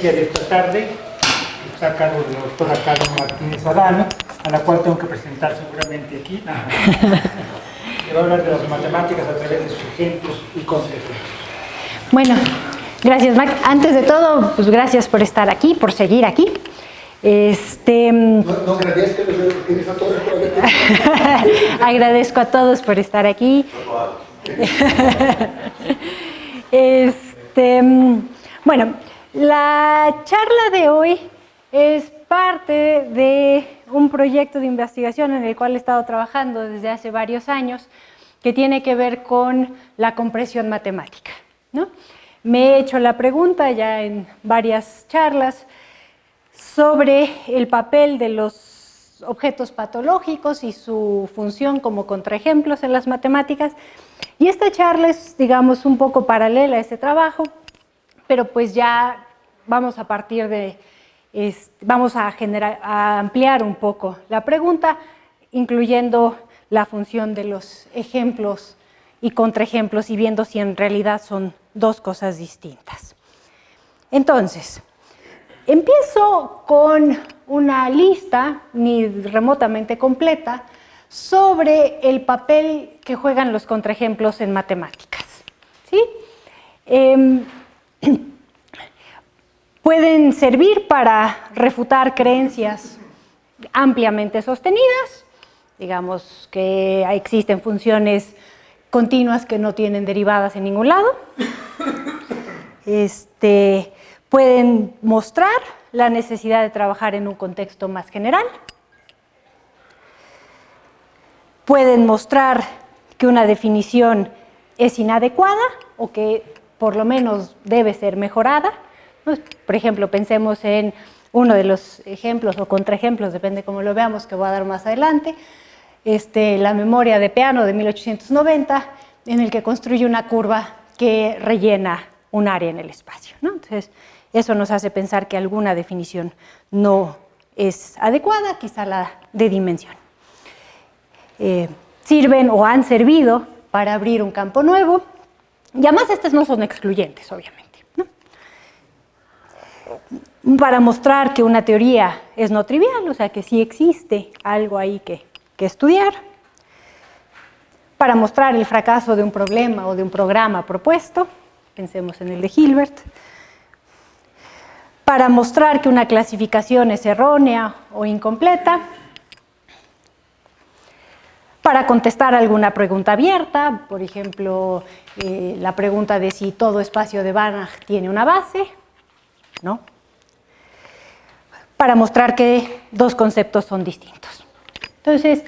ponencia de esta tarde está a cargo de la doctora Carmen Martínez Adame, a la cual tengo que presentar seguramente aquí. Le va a hablar de las matemáticas a través de sus ejemplos y conceptos. Bueno, gracias, Max. Antes de todo, pues gracias por estar aquí, por seguir aquí. No agradezco, tienes a todos por haber Agradezco a todos por estar aquí. Bueno, la charla de hoy es parte de un proyecto de investigación en el cual he estado trabajando desde hace varios años, que tiene que ver con la compresión matemática, ¿no? Me he hecho la pregunta ya en varias charlas sobre el papel de los objetos patológicos y su función como contraejemplos en las matemáticas. Y esta charla es, digamos, un poco paralela a ese trabajo, pero pues ya vamos a partir de, vamos a ampliar un poco la pregunta, incluyendo la función de los ejemplos y contraejemplos y viendo si en realidad son dos cosas distintas. Entonces, empiezo con una lista, ni remotamente completa, sobre el papel que juegan los contraejemplos en matemáticas, ¿sí? Pueden servir para refutar creencias ampliamente sostenidas, digamos que existen funciones continuas que no tienen derivadas en ningún lado. Pueden mostrar la necesidad de trabajar en un contexto más general. Pueden mostrar que una definición es inadecuada o que por lo menos debe ser mejorada. Por ejemplo, pensemos en uno de los ejemplos o contraejemplos, depende cómo lo veamos, que voy a dar más adelante, la memoria de Peano de 1890, en el que construye una curva que rellena un área en el espacio, ¿no? Entonces, eso nos hace pensar que alguna definición no es adecuada, quizá la de dimensión. Sirven o han servido para abrir un campo nuevo, y además estas no son excluyentes, obviamente, ¿no? Para mostrar que una teoría es no trivial, o sea que sí existe algo ahí que estudiar, para mostrar el fracaso de un problema o de un programa propuesto, pensemos en el de Hilbert, para mostrar que una clasificación es errónea o incompleta, para contestar alguna pregunta abierta, por ejemplo, la pregunta de si todo espacio de Banach tiene una base, ¿no? Para mostrar que dos conceptos son distintos. Entonces,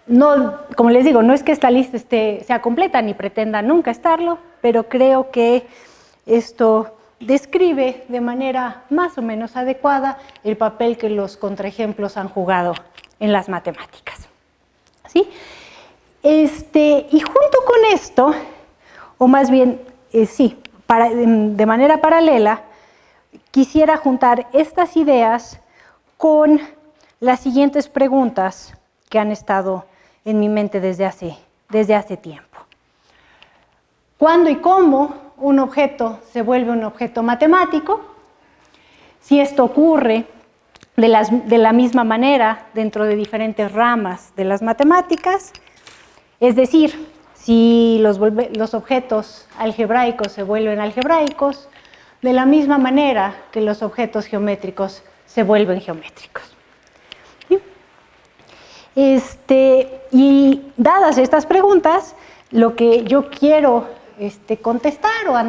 no, como les digo, no es que esta lista sea completa ni pretenda nunca estarlo, pero creo que esto describe de manera más o menos adecuada el papel que los contraejemplos han jugado en las matemáticas, ¿sí? Y junto con esto, o más bien, sí, de manera paralela, quisiera juntar estas ideas con las siguientes preguntas que han estado en mi mente desde hace tiempo. ¿Cuándo y cómo un objeto se vuelve un objeto matemático? Si esto ocurre de la misma manera dentro de diferentes ramas de las matemáticas, es decir, si los objetos algebraicos se vuelven algebraicos, de la misma manera que los objetos geométricos se vuelven geométricos. Y dadas estas preguntas, lo que yo quiero contestar o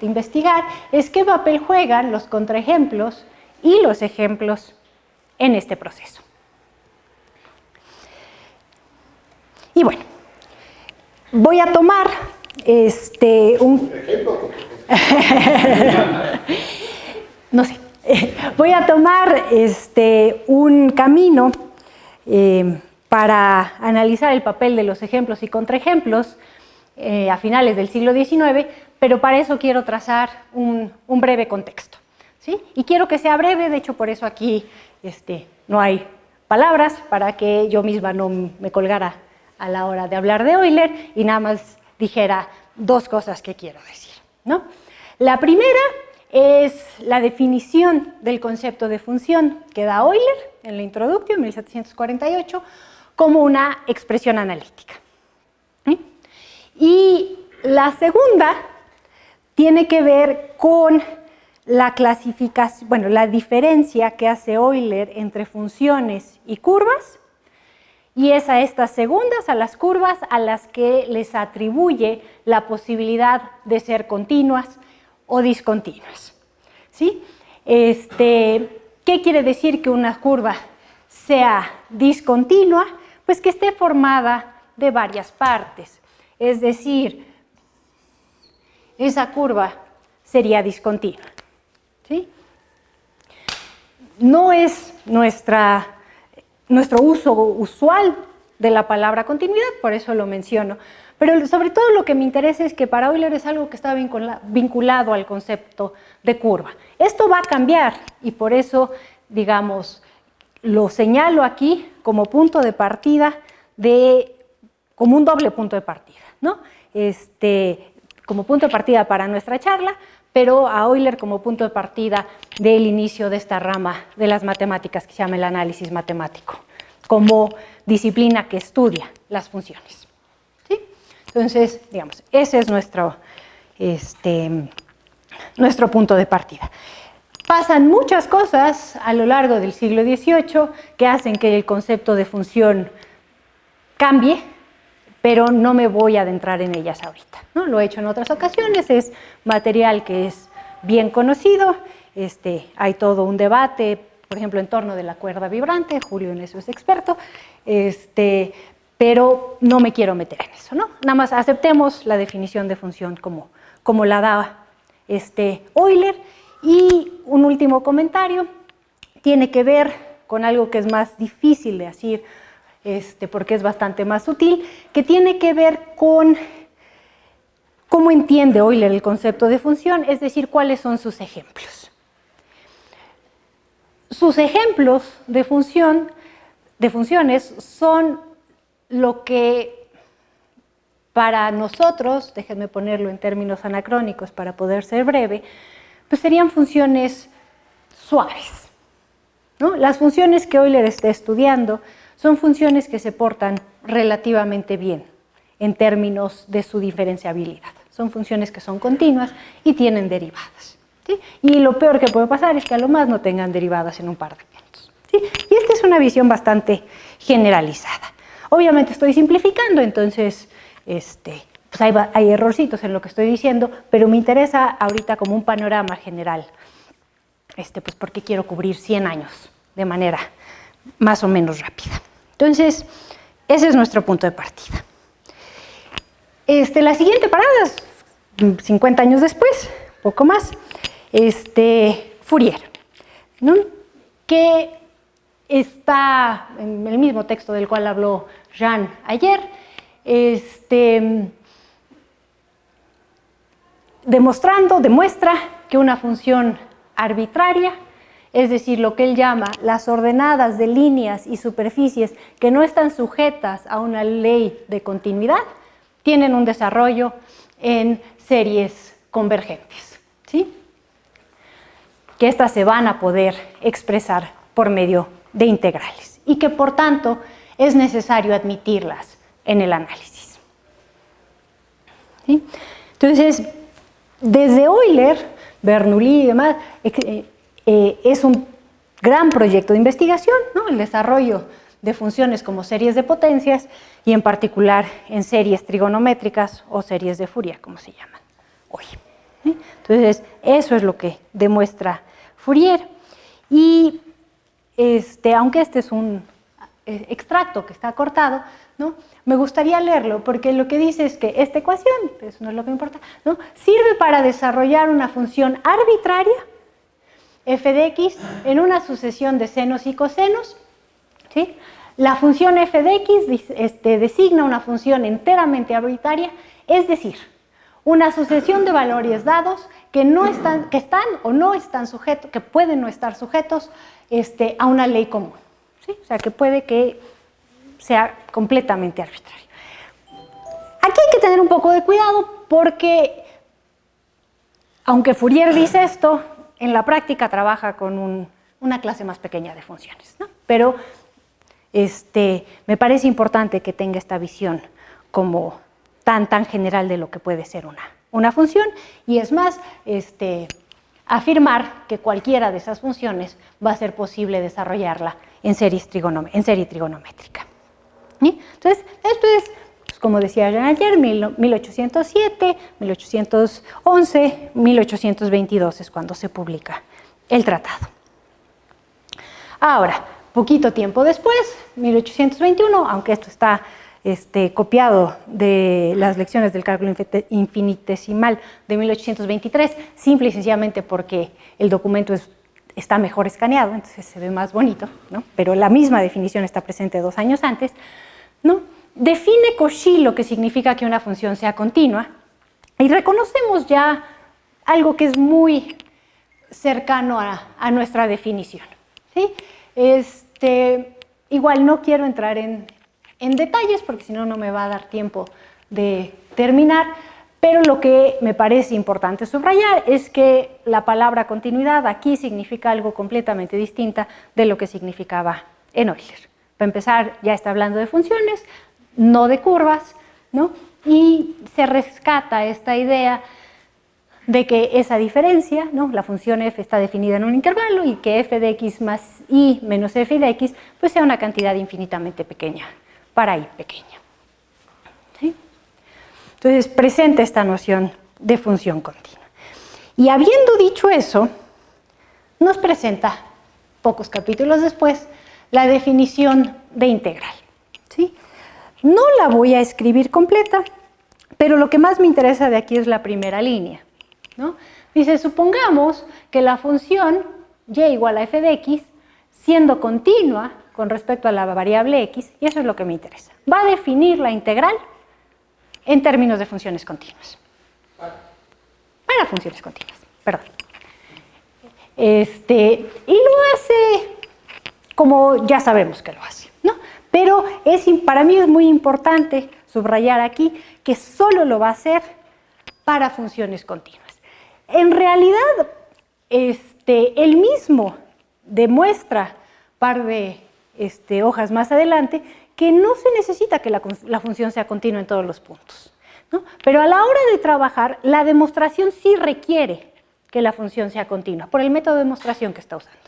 investigar es qué papel juegan los contraejemplos y los ejemplos en este proceso. Y bueno, voy a tomar no sé, voy a tomar un camino para analizar el papel de los ejemplos y contraejemplos a finales del siglo XIX, pero para eso quiero trazar un breve contexto, ¿sí? Y quiero que sea breve, de hecho por eso aquí no hay palabras, para que yo misma no me colgara a la hora de hablar de Euler y nada más dijera dos cosas que quiero decir, ¿no? La primera es la definición del concepto de función que da Euler en la Introductio, en 1748, como una expresión analítica. ¿Sí? Y la segunda tiene que ver con la clasificación, bueno, la diferencia que hace Euler entre funciones y curvas, y es a estas segundas, a las curvas, a las que les atribuye la posibilidad de ser continuas o discontinuas. ¿Sí? ¿Qué quiere decir que una curva sea discontinua? Pues que esté formada de varias partes. Es decir, esa curva sería discontinua. ¿Sí? No es nuestro uso usual de la palabra continuidad, por eso lo menciono. Pero sobre todo lo que me interesa es que para Euler es algo que está vinculado al concepto de curva. Esto va a cambiar y por eso, digamos, lo señalo aquí como punto de partida, como un doble punto de partida, ¿no? Como punto de partida para nuestra charla, pero a Euler como punto de partida del inicio de esta rama de las matemáticas que se llama el análisis matemático, como disciplina que estudia las funciones. ¿Sí? Entonces, digamos, ese es nuestro punto de partida. Pasan muchas cosas a lo largo del siglo XVIII que hacen que el concepto de función cambie, pero no me voy a adentrar en ellas ahorita, ¿no? Lo he hecho en otras ocasiones, es material que es bien conocido, hay todo un debate, por ejemplo, en torno de la cuerda vibrante, Julio en eso es experto, pero no me quiero meter en eso, ¿no? Nada más aceptemos la definición de función como la da Euler. Y un último comentario, tiene que ver con algo que es más difícil de decir, porque es bastante más sutil, que tiene que ver con cómo entiende Euler el concepto de función, es decir, cuáles son sus ejemplos. Sus ejemplos de funciones son lo que para nosotros, déjenme ponerlo en términos anacrónicos para poder ser breve, pues serían funciones suaves, ¿no? Las funciones que Euler está estudiando son funciones que se portan relativamente bien en términos de su diferenciabilidad. Son funciones que son continuas y tienen derivadas, ¿sí? Y lo peor que puede pasar es que a lo más no tengan derivadas en un par de puntos, ¿sí? Y esta es una visión bastante generalizada. Obviamente estoy simplificando, entonces pues hay errorcitos en lo que estoy diciendo, pero me interesa ahorita como un panorama general, pues porque quiero cubrir 100 años de manera más o menos rápida. Entonces, ese es nuestro punto de partida. La siguiente parada es 50 años después, poco más, Fourier, ¿no? Que está en el mismo texto del cual habló Jean ayer, demuestra que una función arbitraria, es decir, lo que él llama las ordenadas de líneas y superficies que no están sujetas a una ley de continuidad, tienen un desarrollo en series convergentes, ¿sí? Que estas se van a poder expresar por medio de integrales y que por tanto es necesario admitirlas en el análisis. ¿Sí? Entonces, desde Euler, Bernoulli y demás, es un gran proyecto de investigación, ¿no? El desarrollo de funciones como series de potencias y en particular en series trigonométricas o series de Fourier, como se llaman hoy. ¿Sí? Entonces, eso es lo que demuestra Fourier. Y aunque este es un extracto que está cortado, ¿no? Me gustaría leerlo porque lo que dice es que esta ecuación, eso no es lo que me importa, ¿no? Sirve para desarrollar una función arbitraria f de x en una sucesión de senos y cosenos, ¿sí? La función f de x designa una función enteramente arbitraria, es decir, una sucesión de valores dados que están o no están sujetos, que pueden no estar sujetos a una ley común, ¿sí? O sea, que puede que sea completamente arbitrario. Aquí hay que tener un poco de cuidado porque, aunque Fourier dice esto, en la práctica trabaja con una clase más pequeña de funciones, ¿no? Pero me parece importante que tenga esta visión como tan general de lo que puede ser una función, y es más, afirmar que cualquiera de esas funciones va a ser posible desarrollarla en serie trigonométrica. ¿Sí? Entonces, esto es, pues, como decía Jean ayer, 1807, 1811, 1822 es cuando se publica el tratado. Ahora, poquito tiempo después, 1821, aunque esto está copiado de las lecciones del cálculo infinitesimal de 1823, simple y sencillamente porque el documento está mejor escaneado, entonces se ve más bonito, ¿no? Pero la misma definición está presente 2 años antes, ¿no? Define Cauchy lo que significa que una función sea continua, y reconocemos ya algo que es muy cercano a nuestra definición, ¿sí? Igual no quiero entrar en detalles porque si no, no me va a dar tiempo de terminar, pero lo que me parece importante subrayar es que la palabra continuidad aquí significa algo completamente distinta de lo que significaba en Euler. Para empezar, ya está hablando de funciones, no de curvas, ¿no? Y se rescata esta idea de que esa diferencia, ¿no? La función f está definida en un intervalo y que f de x más y menos f de x pues sea una cantidad infinitamente pequeña para y pequeña. ¿Sí? Entonces presenta esta noción de función continua. Y habiendo dicho eso, nos presenta, pocos capítulos después, la definición de integral. ¿Sí? No la voy a escribir completa, pero lo que más me interesa de aquí es la primera línea, ¿no? Dice, supongamos que la función y igual a f de x, siendo continua con respecto a la variable x, y eso es lo que me interesa, va a definir la integral en términos de funciones continuas. Para funciones continuas, perdón. Y lo hace como ya sabemos que lo hace, ¿no? Pero para mí es muy importante subrayar aquí que solo lo va a hacer para funciones continuas. En realidad, él mismo demuestra par de hojas más adelante que no se necesita que la función sea continua en todos los puntos, ¿no? Pero a la hora de trabajar, la demostración sí requiere que la función sea continua, por el método de demostración que está usando.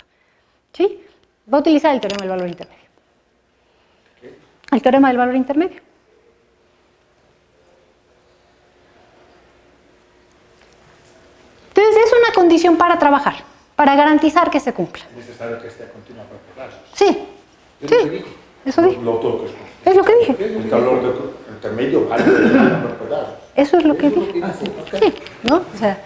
¿Sí? Va a utilizar el teorema del valor intermedio. El teorema del valor intermedio. Entonces, es una condición para trabajar, para garantizar que se cumpla. Es necesario que esté continua por pedazos. Sí, sí, eso dije. No todo es Es lo que dije. el calor del intermedio vale por pedazos. Eso es lo que dije. Sí, ¿no? O sea,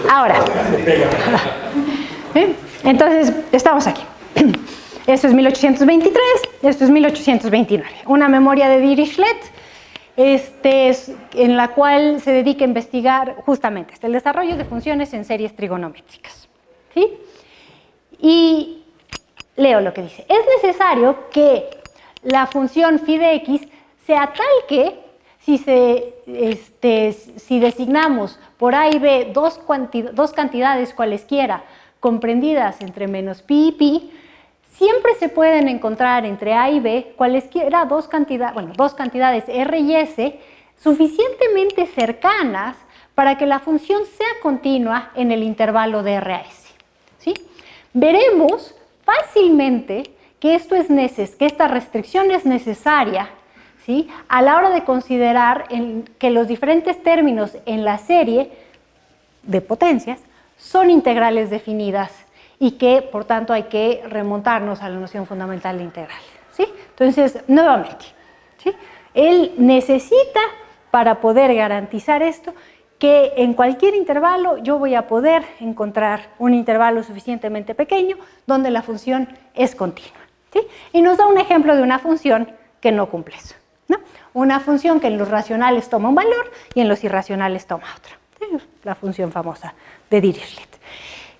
ahora, entonces, estamos aquí. Esto es 1823, esto es 1829. Una memoria de Dirichlet, en la cual se dedica a investigar justamente el desarrollo de funciones en series trigonométricas. ¿Sí? Y leo lo que dice. Es necesario que la función phi de x sea tal que si designamos por a y b dos cantidades cualesquiera comprendidas entre menos pi y pi, siempre se pueden encontrar entre a y b cualesquiera dos cantidades r y s suficientemente cercanas para que la función sea continua en el intervalo de r a s. ¿Sí? Veremos fácilmente que esta restricción es necesaria, ¿sí?, a la hora de considerar que los diferentes términos en la serie de potencias son integrales definidas y que, por tanto, hay que remontarnos a la noción fundamental de integral. ¿Sí? Entonces, nuevamente, ¿sí?, él necesita, para poder garantizar esto, que en cualquier intervalo yo voy a poder encontrar un intervalo suficientemente pequeño donde la función es continua. ¿Sí? Y nos da un ejemplo de una función que no cumple eso, ¿no? Una función que en los racionales toma un valor y en los irracionales toma otro. ¿Sí? La función famosa de Dirichlet.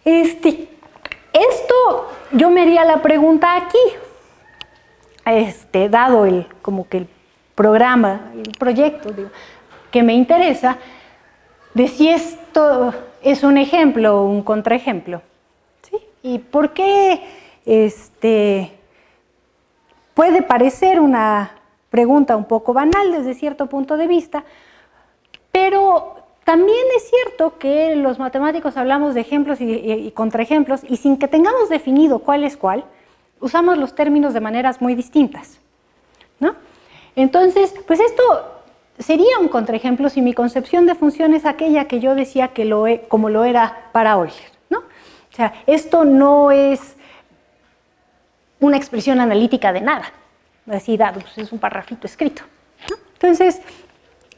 Esto yo me haría la pregunta aquí, dado el programa, el proyecto, digo, que me interesa, de si esto es un ejemplo o un contraejemplo. ¿Sí? ¿Y por qué puede parecer una pregunta un poco banal desde cierto punto de vista, pero también es cierto que los matemáticos hablamos de ejemplos y contraejemplos y sin que tengamos definido cuál es cuál, usamos los términos de maneras muy distintas, ¿no? Entonces, pues esto sería un contraejemplo si mi concepción de función es aquella que yo decía que como lo era para Euler, ¿no? O sea, esto no es una expresión analítica de nada, así dado, pues es un parrafito escrito, ¿no? Entonces,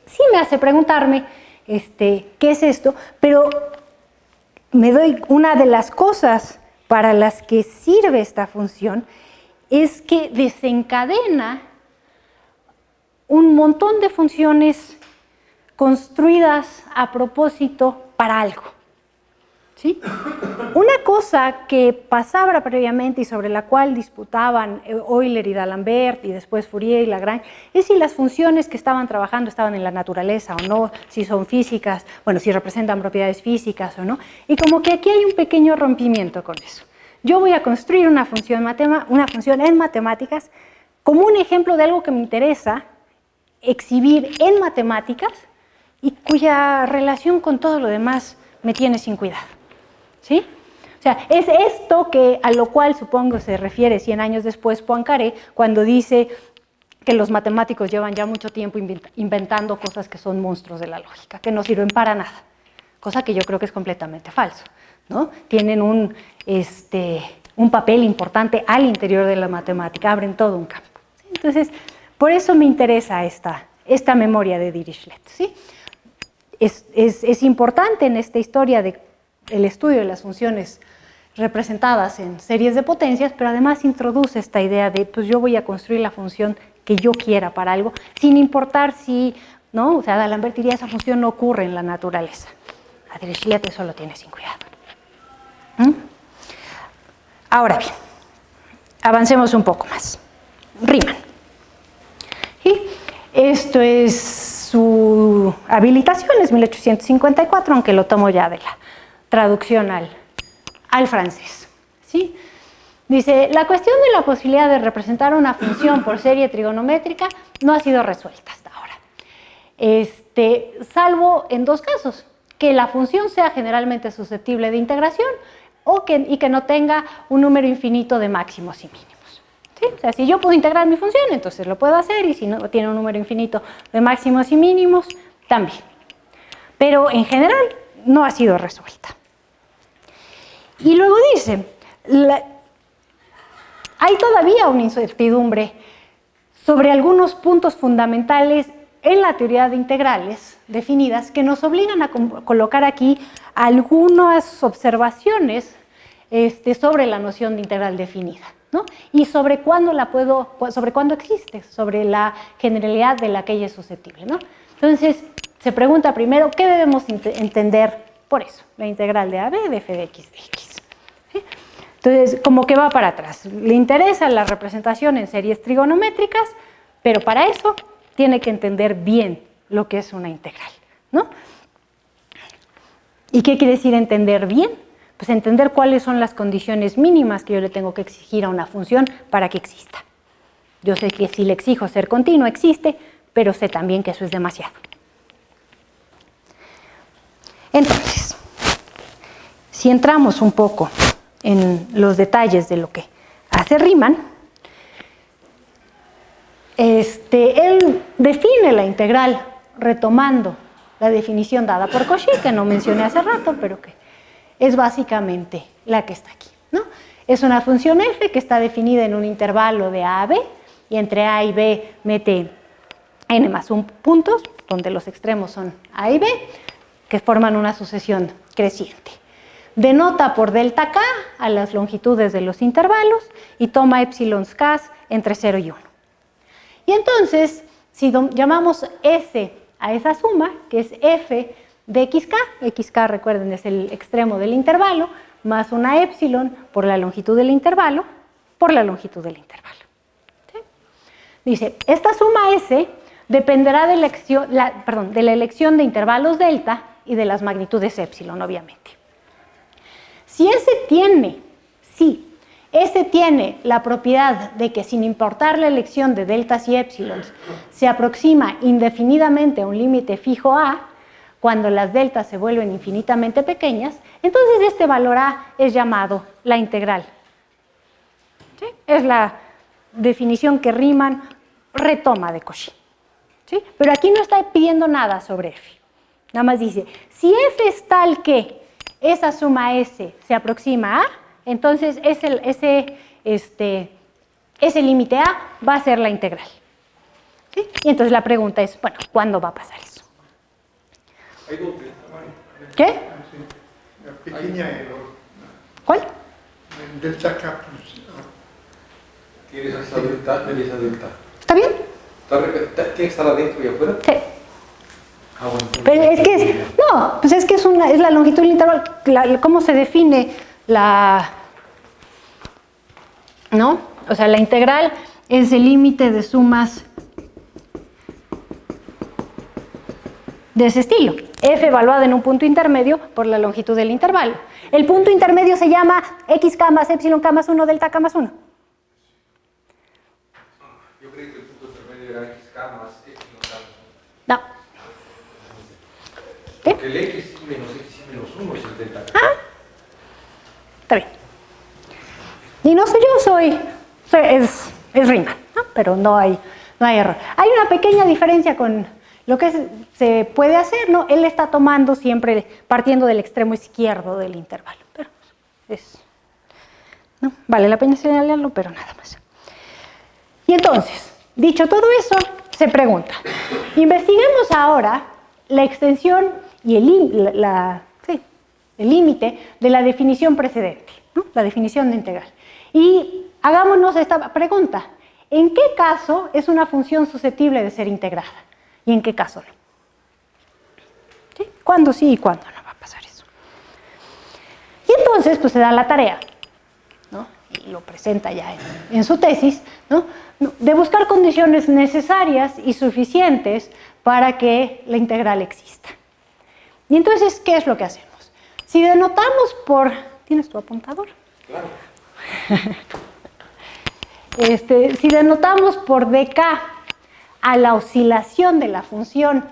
sí me hace preguntarme qué es esto, pero me doy una de las cosas para las que sirve esta función es que desencadena un montón de funciones construidas a propósito para algo. ¿Sí? Una cosa que pasaba previamente y sobre la cual disputaban Euler y D'Alembert y después Fourier y Lagrange es si las funciones que estaban trabajando estaban en la naturaleza o no, si son físicas, bueno, si representan propiedades físicas o no. Y como que aquí hay un pequeño rompimiento con eso. Yo voy a construir una función en matemáticas como un ejemplo de algo que me interesa exhibir en matemáticas y cuya relación con todo lo demás me tiene sin cuidado. ¿Sí? O sea, es esto a lo cual supongo se refiere 100 años después Poincaré cuando dice que los matemáticos llevan ya mucho tiempo inventando cosas que son monstruos de la lógica, que no sirven para nada, cosa que yo creo que es completamente falso, ¿no? Tienen un papel importante al interior de la matemática, abren todo un campo. ¿Sí? Entonces, por eso me interesa esta memoria de Dirichlet. ¿Sí? Es importante en esta historia del estudio de las funciones representadas en series de potencias, pero además introduce esta idea de, pues yo voy a construir la función que yo quiera para algo, sin importar si, ¿no? O sea, D'Alembert diría, esa función no ocurre en la naturaleza. A Dirichlet eso lo tiene sin cuidado. Ahora bien, avancemos un poco más. Riemann. Y esto es su habilitación, es 1854, aunque lo tomo ya de la traducción al francés. ¿Sí? Dice, la cuestión de la posibilidad de representar una función por serie trigonométrica no ha sido resuelta hasta ahora. Salvo en dos casos, que la función sea generalmente susceptible de integración y que no tenga un número infinito de máximos y mínimos. ¿Sí? O sea, si yo puedo integrar mi función, entonces lo puedo hacer, y si no tiene un número infinito de máximos y mínimos, también. Pero en general no ha sido resuelta. Y luego dice, hay todavía una incertidumbre sobre algunos puntos fundamentales en la teoría de integrales definidas que nos obligan a colocar aquí algunas observaciones sobre la noción de integral definida, ¿no? Y sobre cuándo existe, sobre la generalidad de la que ella es susceptible, ¿no? Entonces, se pregunta primero, ¿qué debemos entender por eso? La integral de AB de f de x de x. ¿Sí? Entonces, como que va para atrás. Le interesa la representación en series trigonométricas, pero para eso tiene que entender bien lo que es una integral, ¿no? ¿Y qué quiere decir entender bien? Pues entender cuáles son las condiciones mínimas que yo le tengo que exigir a una función para que exista. Yo sé que si le exijo ser continua, existe, pero sé también que eso es demasiado. Entonces, si entramos un poco en los detalles de lo que hace Riemann, él define la integral retomando la definición dada por Cauchy, que no mencioné hace rato, pero que es básicamente la que está aquí, ¿no? Es una función f que está definida en un intervalo de a b, y entre a y b mete n más 1 puntos, donde los extremos son a y b, que forman una sucesión creciente. Denota por delta k a las longitudes de los intervalos y toma épsilons k entre 0 y 1. Y entonces, si llamamos S a esa suma, que es f de xk recuerden es el extremo del intervalo, más una épsilon por la longitud del intervalo, por la longitud del intervalo. ¿Sí? Dice, esta suma S dependerá de la elección de intervalos delta y de las magnitudes epsilon, obviamente. Si ese tiene la propiedad de que sin importar la elección de deltas y épsilons se aproxima indefinidamente a un límite fijo A, cuando las deltas se vuelven infinitamente pequeñas, entonces este valor A es llamado la integral. ¿Sí? Es la definición que Riemann retoma de Cauchy. ¿Sí? Pero aquí no está pidiendo nada sobre F. Nada más dice, si F es tal que esa suma S se aproxima a A, entonces ese límite A va a ser la integral. ¿Sí? Y entonces la pregunta es, bueno, ¿cuándo va a pasar eso? Hay dos. ¿Qué? La pequeña error. ¿Cuál? Delta K plus A. Tienes esa delta y esa delta. ¿Está bien? ¿Tiene que estar adentro y afuera? Sí. Ah, bueno. Pero es que es la longitud del intervalo, ¿cómo se define ¿no? O sea, la integral es el límite de sumas de ese estilo. F evaluada en un punto intermedio por la longitud del intervalo. El punto intermedio se llama xk más epsilon k más 1 delta k más 1. Yo creí que el punto intermedio era xk más epsilon k. No. Porque el x menos x menos 1 es el delta k. Está bien. Y no soy yo, es Riemann, ¿no? Pero no hay error. Hay una pequeña diferencia con lo que se puede hacer, ¿no? Él está tomando siempre partiendo del extremo izquierdo del intervalo. Pero no vale la pena señalarlo, pero nada más. Y entonces, dicho todo eso, se pregunta, investiguemos ahora la extensión y el límite de la definición precedente, ¿no? La definición de integral. Y hagámonos esta pregunta, ¿en qué caso es una función susceptible de ser integrada? ¿Y en qué caso no? ¿Sí? ¿Cuándo sí y cuándo no va a pasar eso? Y entonces, pues se da la tarea, ¿no? Y lo presenta ya en su tesis, ¿no? De buscar condiciones necesarias y suficientes para que la integral exista. Y entonces, ¿qué es lo que hacemos? Si denotamos por... ¿Tienes tu apuntador? Claro. Si denotamos por dk a la oscilación de la función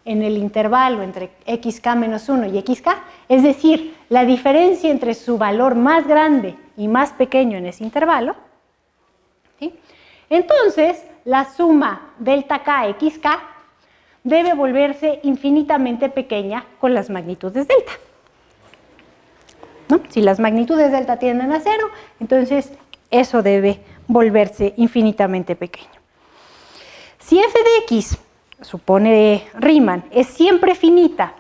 en el intervalo entre xk menos 1 y xk, es decir, la diferencia entre su valor más grande y más pequeño en ese intervalo, ¿sí? Entonces la suma delta k xk debe volverse infinitamente pequeña con las magnitudes delta, ¿no? Si las magnitudes delta tienden a 0, entonces eso debe volverse infinitamente pequeño. Si f de x, supone Riemann, es siempre finita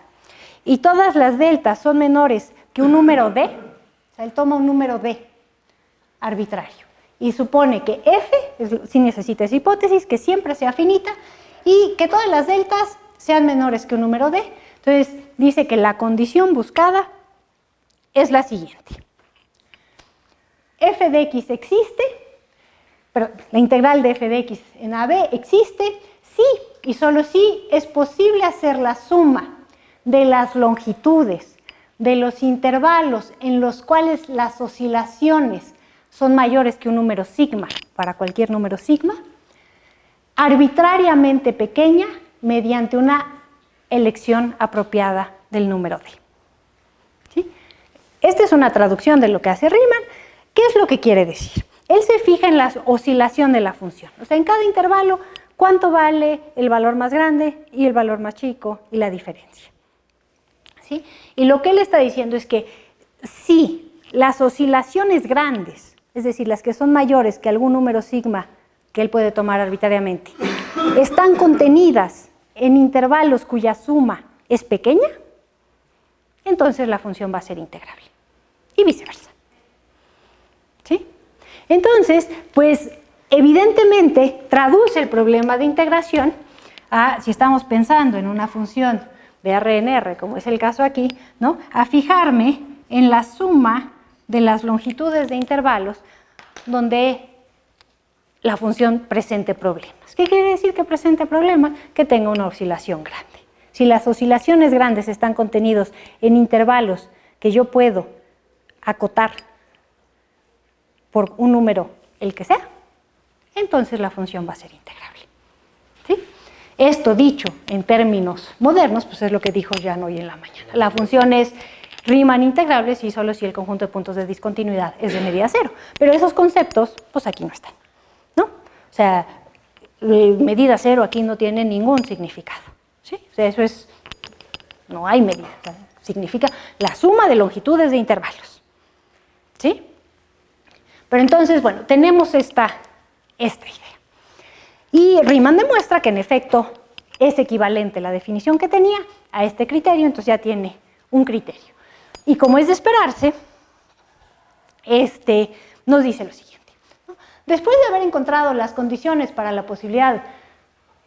y todas las deltas son menores que un número d, o sea, él toma un número d arbitrario y supone que f, si necesita esa hipótesis, que siempre sea finita y que todas las deltas sean menores que un número d, entonces dice que la condición buscada es la siguiente. F de x existe, pero la integral de f de x en AB existe si y solo si es posible hacer la suma de las longitudes de los intervalos en los cuales las oscilaciones son mayores que un número sigma, para cualquier número sigma, arbitrariamente pequeña mediante una elección apropiada del número d. ¿Sí? Esta es una traducción de lo que hace Riemann. ¿Qué es lo que quiere decir? Él se fija en la oscilación de la función. O sea, en cada intervalo, cuánto vale el valor más grande y el valor más chico y la diferencia. ¿Sí? Y lo que él está diciendo es que si las oscilaciones grandes, es decir, las que son mayores que algún número sigma que él puede tomar arbitrariamente, están contenidas en intervalos cuya suma es pequeña, entonces la función va a ser integrable. Y viceversa. ¿Sí? Entonces, pues evidentemente traduce el problema de integración a, si estamos pensando en una función de Rn, como es el caso aquí, ¿no? A fijarme en la suma de las longitudes de intervalos donde la función presente problemas. ¿Qué quiere decir que presente problemas? Que tenga una oscilación grande. Si las oscilaciones grandes están contenidos en intervalos que yo puedo acotar por un número, el que sea, entonces la función va a ser integrable. ¿Sí? Esto dicho en términos modernos, pues es lo que dijo Jan hoy en la mañana. La función es Riemann integrable si solo si el conjunto de puntos de discontinuidad es de medida cero. Pero esos conceptos, pues aquí no están, ¿no? O sea, medida cero aquí no tiene ningún significado, ¿sí? O sea, eso es, no hay medida, o sea, significa la suma de longitudes de intervalos, ¿sí? Pero entonces, bueno, tenemos esta idea. Y Riemann demuestra que en efecto es equivalente la definición que tenía a este criterio, entonces ya tiene un criterio. Y como es de esperarse, nos dice lo siguiente, ¿no? Después de haber encontrado las condiciones para la posibilidad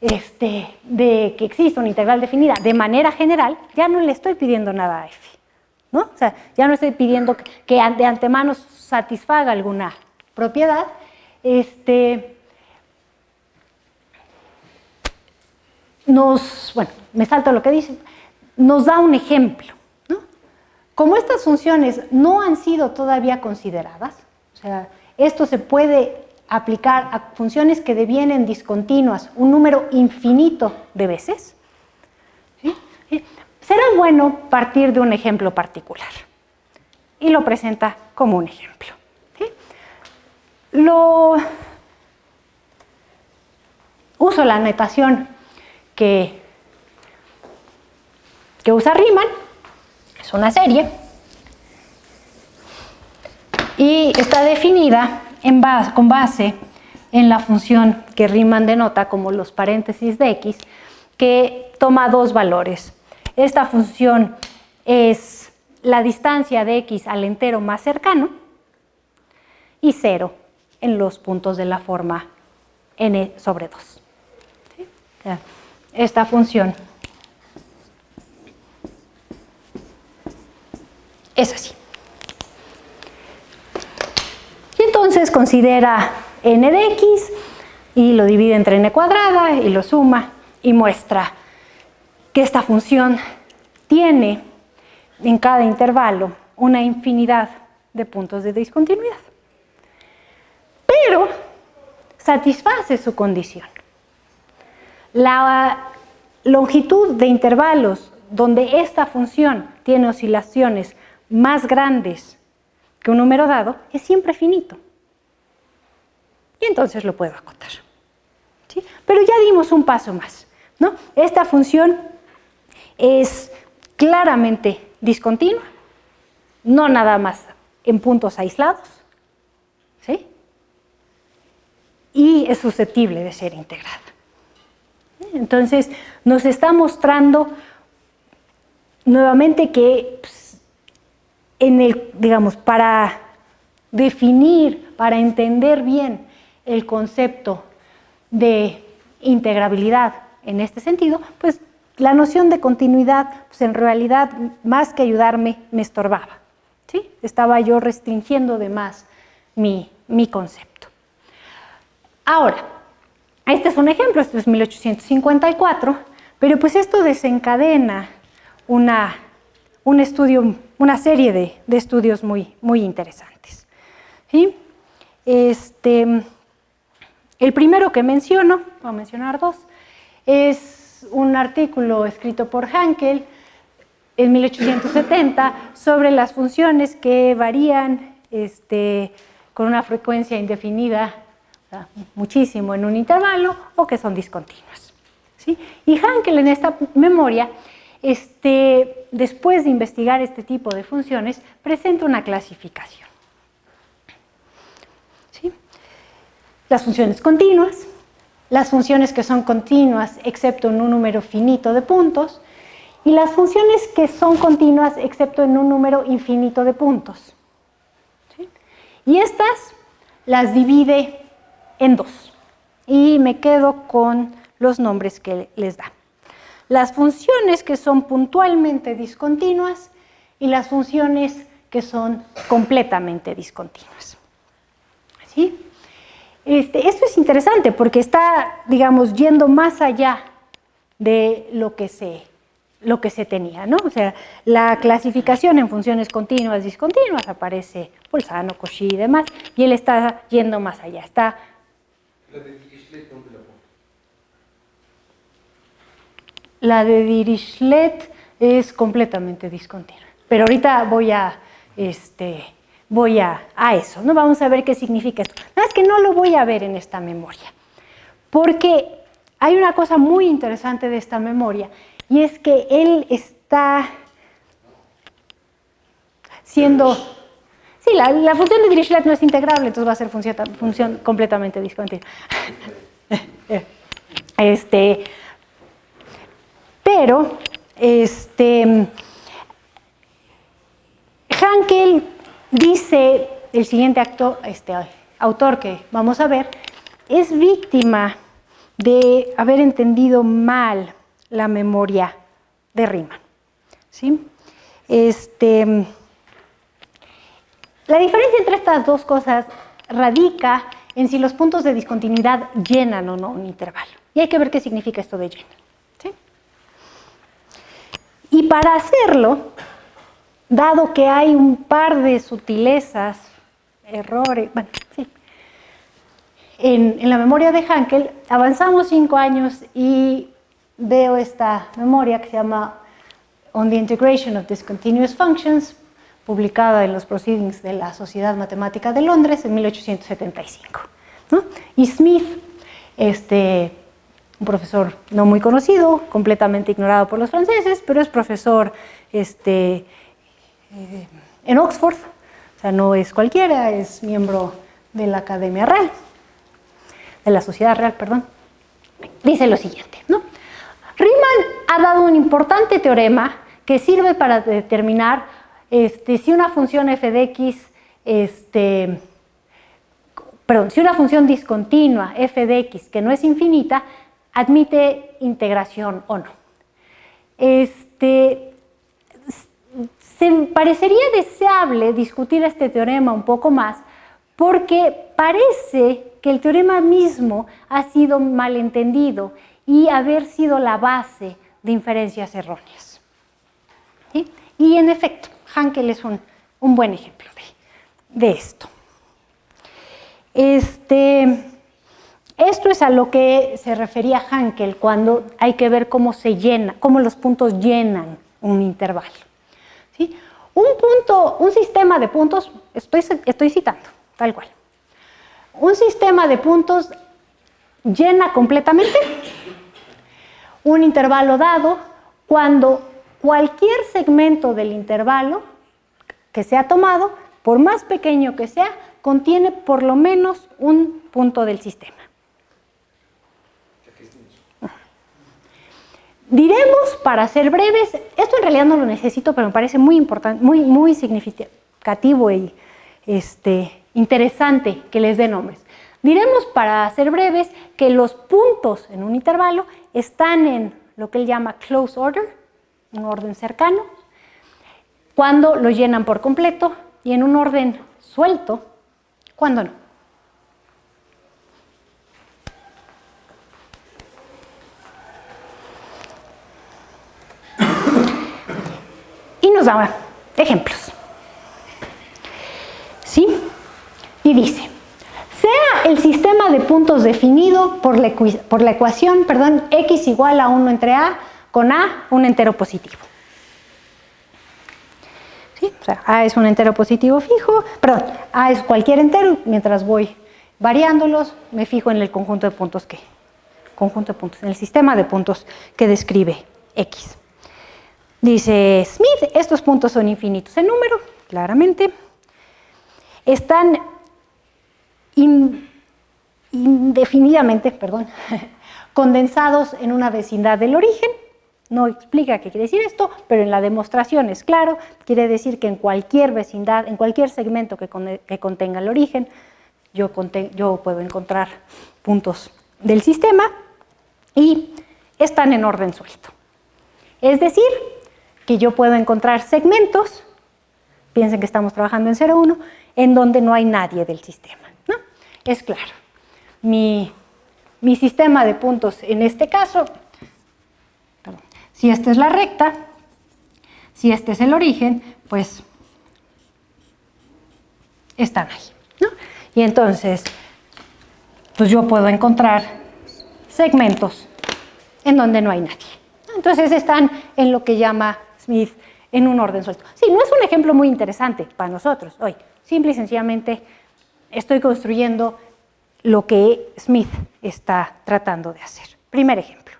de que exista una integral definida de manera general, ya no le estoy pidiendo nada a f, ¿no? O sea, ya no estoy pidiendo que de antemano satisfaga alguna propiedad. Bueno, me salto lo que dice, nos da un ejemplo, ¿no? Como estas funciones no han sido todavía consideradas, o sea, esto se puede aplicar a funciones que devienen discontinuas un número infinito de veces, ¿sí? Será bueno partir de un ejemplo particular y lo presenta como un ejemplo, ¿sí? Uso la notación que usa Riemann, es una serie, y está definida con base en la función que Riemann denota como los paréntesis de x, que toma dos valores. Esta función es la distancia de x al entero más cercano y 0 en los puntos de la forma n sobre 2. ¿Sí? O sea, esta función es así. Y entonces considera n de x y lo divide entre n cuadrada y lo suma y muestra que esta función tiene en cada intervalo una infinidad de puntos de discontinuidad. Pero satisface su condición. La longitud de intervalos donde esta función tiene oscilaciones más grandes que un número dado es siempre finito. Y entonces lo puedo acotar, ¿sí? Pero ya dimos un paso más, ¿no? Esta función es claramente discontinua, no nada más en puntos aislados, ¿sí? Y es susceptible de ser integrada. Entonces, nos está mostrando nuevamente que digamos, para definir, para entender bien el concepto de integrabilidad en este sentido, pues la noción de continuidad, pues en realidad, más que ayudarme, me estorbaba, ¿sí? Estaba yo restringiendo de más mi concepto. Ahora, este es un ejemplo, esto es 1854, pero pues esto desencadena un estudio, una serie de estudios muy interesantes, ¿sí? El primero que menciono, voy a mencionar dos, es un artículo escrito por Hankel en 1870 sobre las funciones que varían con una frecuencia indefinida, o sea, muchísimo en un intervalo, o que son discontinuas, ¿sí? Y Hankel en esta memoria, después de investigar este tipo de funciones, presenta una clasificación, ¿sí? Las funciones continuas, las funciones que son continuas excepto en un número finito de puntos, y las funciones que son continuas excepto en un número infinito de puntos, ¿sí? Y estas las divide en dos, y me quedo con los nombres que les da. Las funciones que son puntualmente discontinuas y las funciones que son completamente discontinuas, ¿sí? Esto es interesante porque está, digamos, yendo más allá de lo que se tenía, ¿no? O sea, la clasificación en funciones continuas, discontinuas, aparece Bolzano, Cauchy y demás, y él está yendo más allá. Está... La de Dirichlet, ¿dónde la pongo? La de Dirichlet es completamente discontinua, pero ahorita voy a eso, ¿no? Vamos a ver qué significa esto. Nada más que no lo voy a ver en esta memoria, porque hay una cosa muy interesante de esta memoria, y es que él está siendo... Sí, la función de Dirichlet no es integrable, entonces va a ser función completamente discontinua. Pero, Hankel dice, el siguiente autor que vamos a ver, es víctima de haber entendido mal la memoria de Riemann, ¿sí? La diferencia entre estas dos cosas radica en si los puntos de discontinuidad llenan o no un intervalo. Y hay que ver qué significa esto de llenan, ¿sí? Y para hacerlo, dado que hay un par de sutilezas, errores, bueno, sí, en la memoria de Hankel, avanzamos 5 años y veo esta memoria que se llama On the Integration of Discontinuous Functions, publicada en los Proceedings de la Sociedad Matemática de Londres en 1875, ¿no? Y Smith, un profesor no muy conocido, completamente ignorado por los franceses, pero es profesor en Oxford, o sea, no es cualquiera, es miembro de la Academia Real, de la Sociedad Real, perdón. Dice lo siguiente, ¿no? Riemann ha dado un importante teorema que sirve para determinar si una función f de x, si una función discontinua f de x que no es infinita, admite integración o no. Se parecería deseable discutir este teorema un poco más porque parece que el teorema mismo ha sido malentendido y haber sido la base de inferencias erróneas, ¿sí? Y en efecto, Hankel es un buen ejemplo de esto. Esto es a lo que se refería Hankel cuando hay que ver cómo se llena, cómo los puntos llenan un intervalo, ¿sí? Un sistema de puntos, estoy citando, tal cual. Un sistema de puntos llena completamente un intervalo dado cuando cualquier segmento del intervalo que sea tomado, por más pequeño que sea, contiene por lo menos un punto del sistema. Diremos, para ser breves, esto en realidad no lo necesito, pero me parece muy importante, muy significativo y interesante que les dé nombres. Diremos, para ser breves, que los puntos en un intervalo están en lo que él llama close order, un orden cercano, cuando lo llenan por completo, y en un orden suelto, cuando no. Y nos da ejemplos. ¿Sí? Y dice, sea el sistema de puntos definido por la ecuación, x igual a 1 entre a, con a un entero positivo. ¿Sí? O sea, a es un entero positivo fijo, a es cualquier entero, mientras voy variándolos, me fijo en el conjunto de puntos en el sistema de puntos que describe x. Dice Smith, estos puntos son infinitos en número, claramente. Están indefinidamente, condensados en una vecindad del origen. No explica qué quiere decir esto, pero en la demostración es claro. Quiere decir que en cualquier vecindad, en cualquier segmento que contenga el origen, yo puedo encontrar puntos del sistema y están en orden suelto. Es decir, que yo puedo encontrar segmentos, piensen que estamos trabajando en 0,1, en donde no hay nadie del sistema, ¿no? Es claro. mi sistema de puntos en este caso, perdón, si esta es la recta, si este es el origen, pues están ahí, ¿no? Y entonces, pues yo puedo encontrar segmentos en donde no hay nadie. Entonces están en lo que llama Smith en un orden suelto. Sí, no es un ejemplo muy interesante para nosotros hoy. Simple y sencillamente estoy construyendo lo que Smith está tratando de hacer. Primer ejemplo.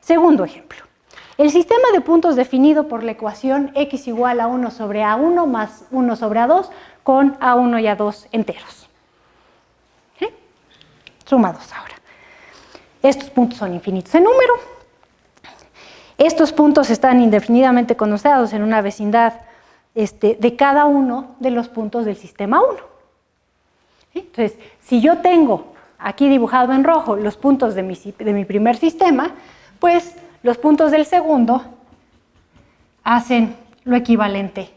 Segundo ejemplo. El sistema de puntos definido por la ecuación x igual a 1 sobre a1 más 1 sobre a2 con a1 y a2 enteros. ¿Sí? Sumados ahora. Estos puntos son infinitos en número. Estos puntos están indefinidamente condensados en una vecindad de cada uno de los puntos del sistema 1. ¿Sí? Entonces, si yo tengo aquí dibujado en rojo los puntos de mi primer sistema, pues los puntos del segundo hacen lo equivalente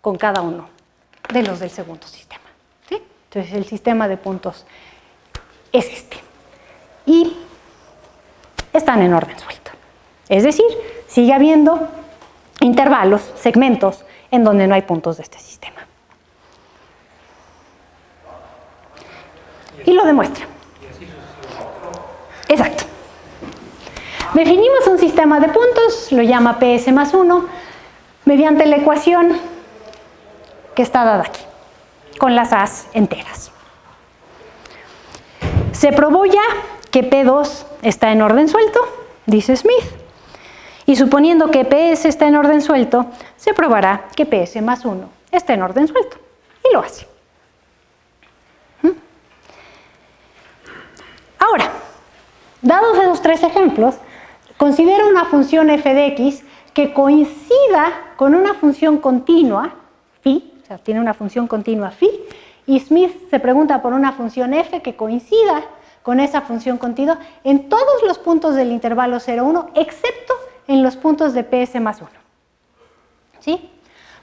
con cada uno de los del segundo sistema. ¿Sí? Entonces, el sistema de puntos es este. Y están en orden suelto. Es decir, sigue habiendo intervalos, segmentos, en donde no hay puntos de este sistema. Y lo demuestra. Exacto. Definimos un sistema de puntos, lo llama PS más 1, mediante la ecuación que está dada aquí, con las A's enteras. Se probó ya que P2 está en orden suelto, dice Smith, y suponiendo que PS está en orden suelto, se probará que PS más 1 está en orden suelto, y lo hace. Ahora, dados esos tres ejemplos, considera una función f de x que coincida con una función continua, phi, o sea, tiene una función continua phi, y Smith se pregunta por una función f que coincida con esa función continua en todos los puntos del intervalo 0, 1, excepto en los puntos de PS más 1. ¿Sí?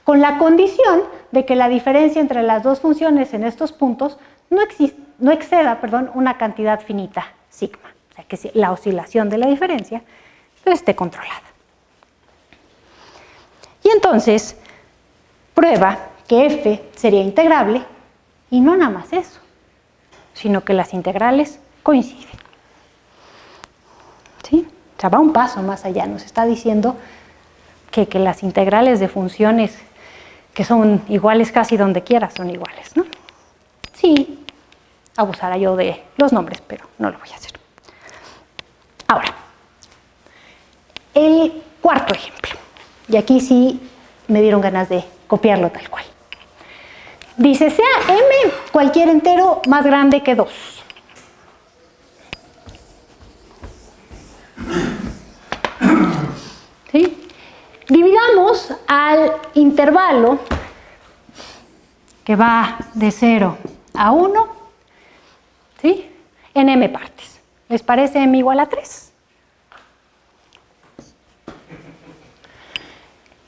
Con la condición de que la diferencia entre las dos funciones en estos puntos no exceda una cantidad finita, sigma. O sea, que la oscilación de la diferencia esté controlada. Y entonces, prueba que f sería integrable, y no nada más eso, sino que las integrales coinciden. ¿Sí? O sea, va un paso más allá, nos está diciendo que las integrales de funciones que son iguales casi donde quiera son iguales, ¿no? Sí, abusará yo de los nombres, pero no lo voy a hacer. Ahora, el cuarto ejemplo, y aquí sí me dieron ganas de copiarlo tal cual. Dice, sea m cualquier entero más grande que 2. ¿Sí? Dividamos al intervalo que va de 0 a 1, ¿sí? En m partes. ¿Les parece m igual a 3?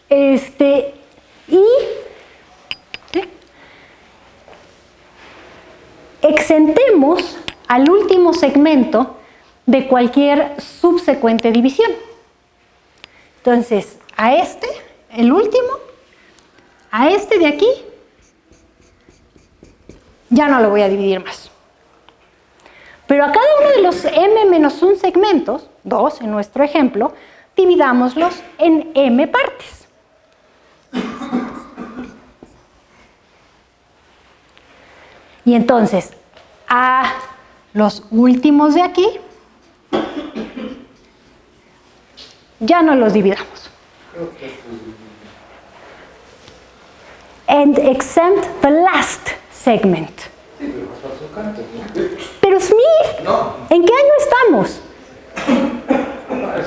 Y ¿sí? Exentemos al último segmento de cualquier subsecuente división. Entonces, a este, el último, a este de aquí, ya no lo voy a dividir más. Pero a cada uno de los m menos 1 segmentos, 2 en nuestro ejemplo, dividámoslos en m partes. Y entonces, a los últimos de aquí, ya no los dividamos. And exempt the last segment. Pero Smith, No. ¿en qué año estamos?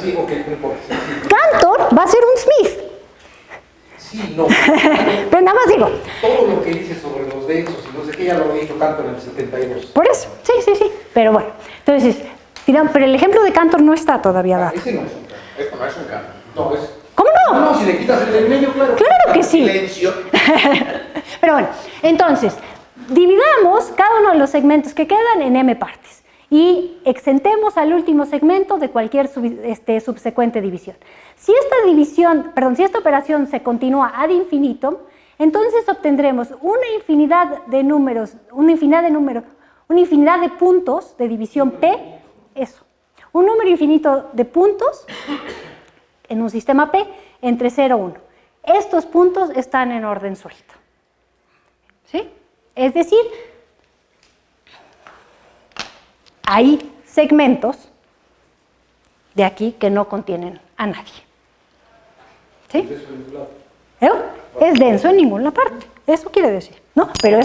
Sí, ok, no importa. Sí, Cantor va a ser un Smith. sí, no. Pero nada más digo, Todo lo que dice sobre los densos y no sé qué ya lo había dicho Cantor en el 72. por eso, sí. Pero bueno, entonces, dirán, pero el ejemplo de Cantor no está todavía dado. Ese no es un Cantor. Esto no es un cambio. No, es. ¿Cómo no? No, si le quitas el del medio, claro. Claro que sí. Silencio. Pero bueno, entonces, Dividamos cada uno de los segmentos que quedan en m partes y exentemos al último segmento de cualquier subsecuente división. Si esta operación se continúa ad infinitum, entonces obtendremos una infinidad de puntos de división P, un número infinito de puntos en un sistema P entre 0 y 1. Estos puntos están en orden suelto. ¿Sí? Es decir, hay segmentos de aquí que no contienen a nadie. ¿Sí? Es denso en ninguna parte. Eso quiere decir, ¿no? Pero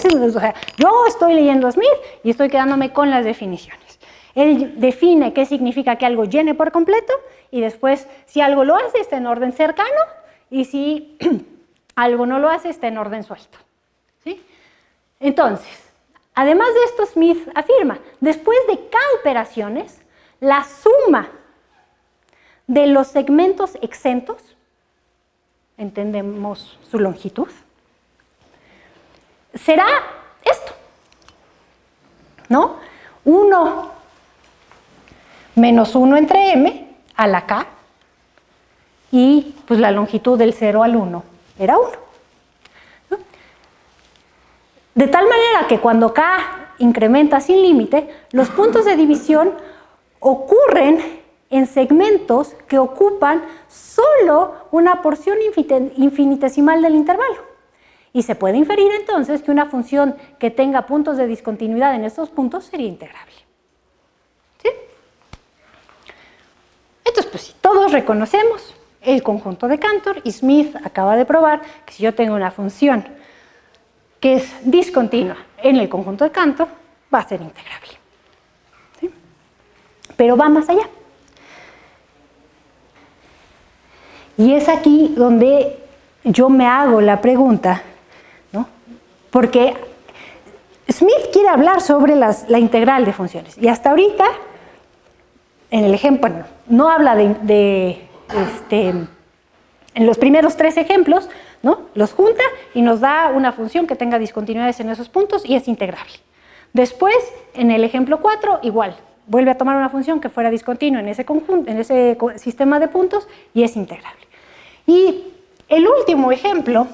yo estoy leyendo a Smith y estoy quedándome con las definiciones. Él define qué significa que algo llene por completo y después, si algo lo hace, está en orden cercano y si algo no lo hace, está en orden suelto. ¿Sí? Entonces, además de esto, Smith afirma, después de K operaciones, la suma de los segmentos exentos, entendemos su longitud, será esto, ¿no? 1 menos 1 entre m a la k, y pues la longitud del 0 al 1 era 1. ¿No? De tal manera que cuando k incrementa sin límite, los puntos de división ocurren en segmentos que ocupan solo una porción infinitesimal del intervalo. Y se puede inferir entonces que una función que tenga puntos de discontinuidad en estos puntos sería integrable. ¿Sí? Entonces, pues si todos reconocemos el conjunto de Cantor, y Smith acaba de probar que si yo tengo una función que es discontinua en el conjunto de Cantor, va a ser integrable. ¿Sí? Pero va más allá. Y es aquí donde yo me hago la pregunta, ¿no? Porque Smith quiere hablar sobre la integral de funciones. Y hasta ahorita, en el ejemplo, no habla en los primeros 3 ejemplos, ¿no? Los junta y nos da una función que tenga discontinuidades en esos puntos y es integrable. Después, en el ejemplo 4, igual, vuelve a tomar una función que fuera discontinua en ese sistema de puntos y es integrable. Y el último ejemplo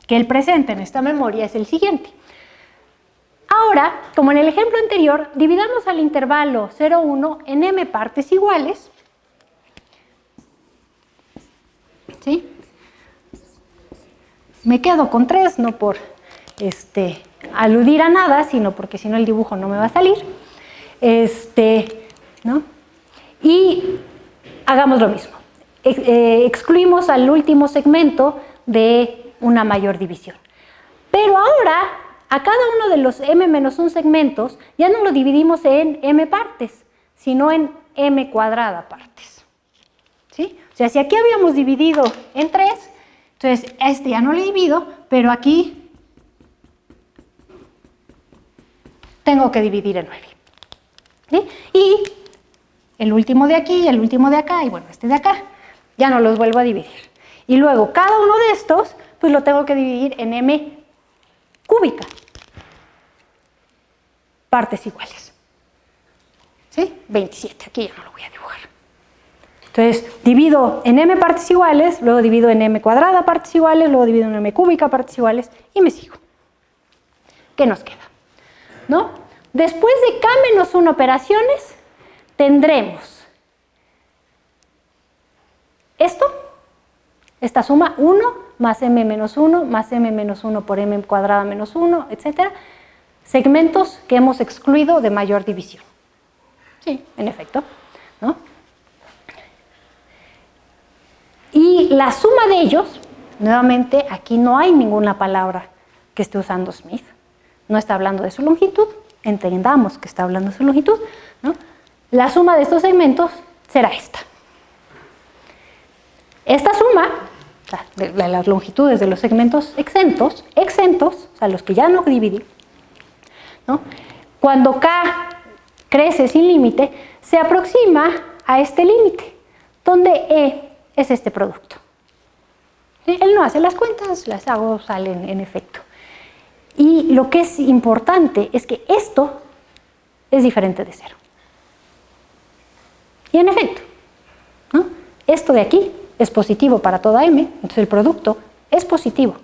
que él presenta en esta memoria es el siguiente. Ahora, como en el ejemplo anterior, dividamos al intervalo 0, 1 en m partes iguales. ¿Sí? Me quedo con 3, no por aludir a nada, sino porque si no el dibujo no me va a salir. ¿No? Y hagamos lo mismo. Excluimos al último segmento de una mayor división. Pero ahora, a cada uno de los m-1 segmentos, ya no lo dividimos en m partes, sino en m cuadrada partes. ¿Sí? O sea, si aquí habíamos dividido en 3, entonces ya no lo divido, pero aquí tengo que dividir en 9. ¿Sí? Y el último de aquí, el último de acá, y bueno, este de acá, ya no los vuelvo a dividir. Y luego, cada uno de estos, pues lo tengo que dividir en m cúbica. Partes iguales. ¿Sí? 27, aquí ya no lo voy a dibujar. Entonces, divido en m partes iguales, luego divido en m cuadrada partes iguales, luego divido en m cúbica partes iguales, y me sigo. ¿Qué nos queda? ¿No? Después de k-1 operaciones, tendremos esta suma 1 más m-1 más m-1 por m cuadrada menos 1, etc. Segmentos que hemos excluido de mayor división. Sí, en efecto, ¿no? Y la suma de ellos, nuevamente, aquí no hay ninguna palabra que esté usando Smith. No está hablando de su longitud, entendamos que está hablando de su longitud, ¿no? La suma de estos segmentos será esta. Esta suma, de las longitudes de los segmentos exentos, o sea, los que ya no dividí, ¿no? Cuando k crece sin límite, se aproxima a este límite, donde e es este producto. ¿Sí? Él no hace las cuentas, las hago, salen en efecto. Y lo que es importante es que esto es diferente de 0. Y en efecto, ¿no? Esto de aquí es positivo para toda m, entonces el producto es positivo.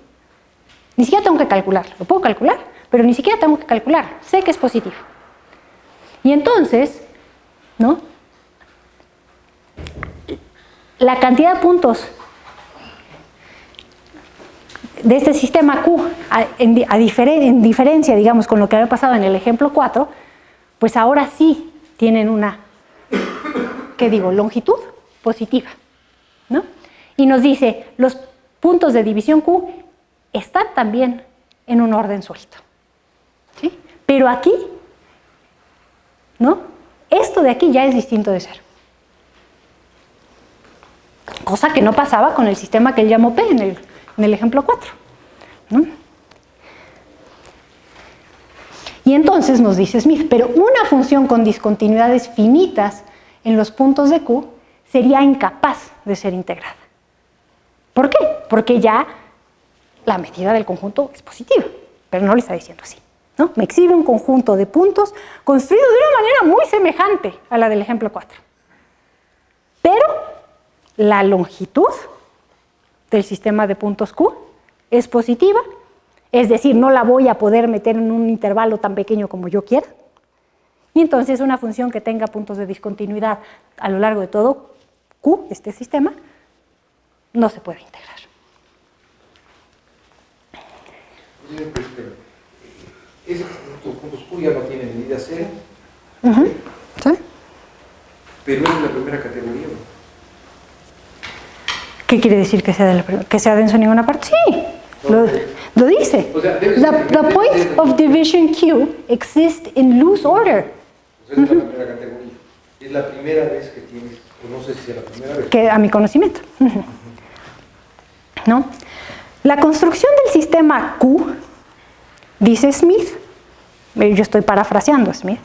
Ni siquiera tengo que calcularlo, lo puedo calcular, pero ni siquiera tengo que calcularlo, sé que es positivo. Y entonces, ¿no? La cantidad de puntos de este sistema Q, en diferencia, digamos, con lo que había pasado en el ejemplo 4, pues ahora sí tienen una, ¿qué digo?, longitud positiva, ¿no? Y nos dice, los puntos de división Q están también en un orden suelto, ¿sí? Pero aquí, ¿no? Esto de aquí ya es distinto de 0. Cosa que no pasaba con el sistema que él llamó P en el ejemplo 4, ¿no? Y entonces nos dice Smith, pero una función con discontinuidades finitas en los puntos de Q sería incapaz de ser integrada. ¿Por qué? Porque ya la medida del conjunto es positiva, pero no le está diciendo así, ¿no? Me exhibe un conjunto de puntos construido de una manera muy semejante a la del ejemplo 4. Pero la longitud del sistema de puntos Q es positiva, es decir, no la voy a poder meter en un intervalo tan pequeño como yo quiera. Y entonces una función que tenga puntos de discontinuidad a lo largo de todo Q, este sistema, no se puede integrar. Ese puntos Q ya no tiene medida 0, ¿Sí? pero es de la primera categoría, ¿no? ¿Qué quiere decir que sea denso en ninguna parte? Sí, lo dice. O sea, The points of division Q exist in loose order. O sea, es de la primera categoría. Es la primera vez que tienes, o no sé si es la primera vez. Que a mi conocimiento. ¿No? La construcción del sistema Q, dice Smith, yo estoy parafraseando a Smith,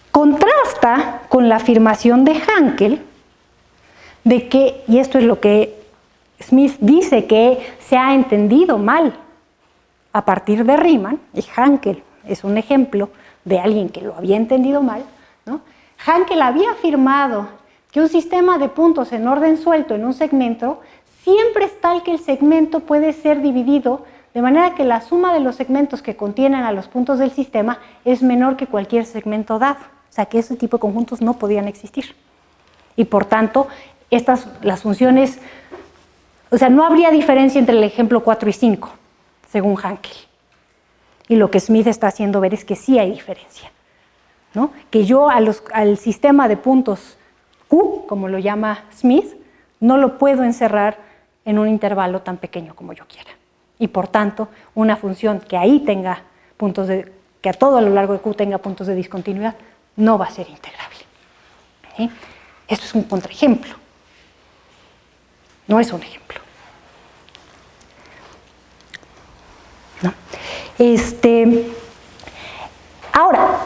contrasta con la afirmación de Hankel de que, y esto es lo que Smith dice que se ha entendido mal a partir de Riemann, y Hankel es un ejemplo de alguien que lo había entendido mal, ¿no? Hankel había afirmado que un sistema de puntos en orden suelto en un segmento siempre es tal que el segmento puede ser dividido de manera que la suma de los segmentos que contienen a los puntos del sistema es menor que cualquier segmento dado. O sea que ese tipo de conjuntos no podían existir. Y por tanto, las funciones, o sea, no habría diferencia entre el ejemplo 4 y 5, según Hankel. Y lo que Smith está haciendo ver es que sí hay diferencia, ¿no? Que yo al sistema de puntos Q, como lo llama Smith, no lo puedo encerrar en un intervalo tan pequeño como yo quiera. Y por tanto, una función que ahí tenga puntos que a todo a lo largo de Q tenga puntos de discontinuidad, no va a ser integrable. ¿Sí? Esto es un contraejemplo. No es un ejemplo. ¿No? Ahora,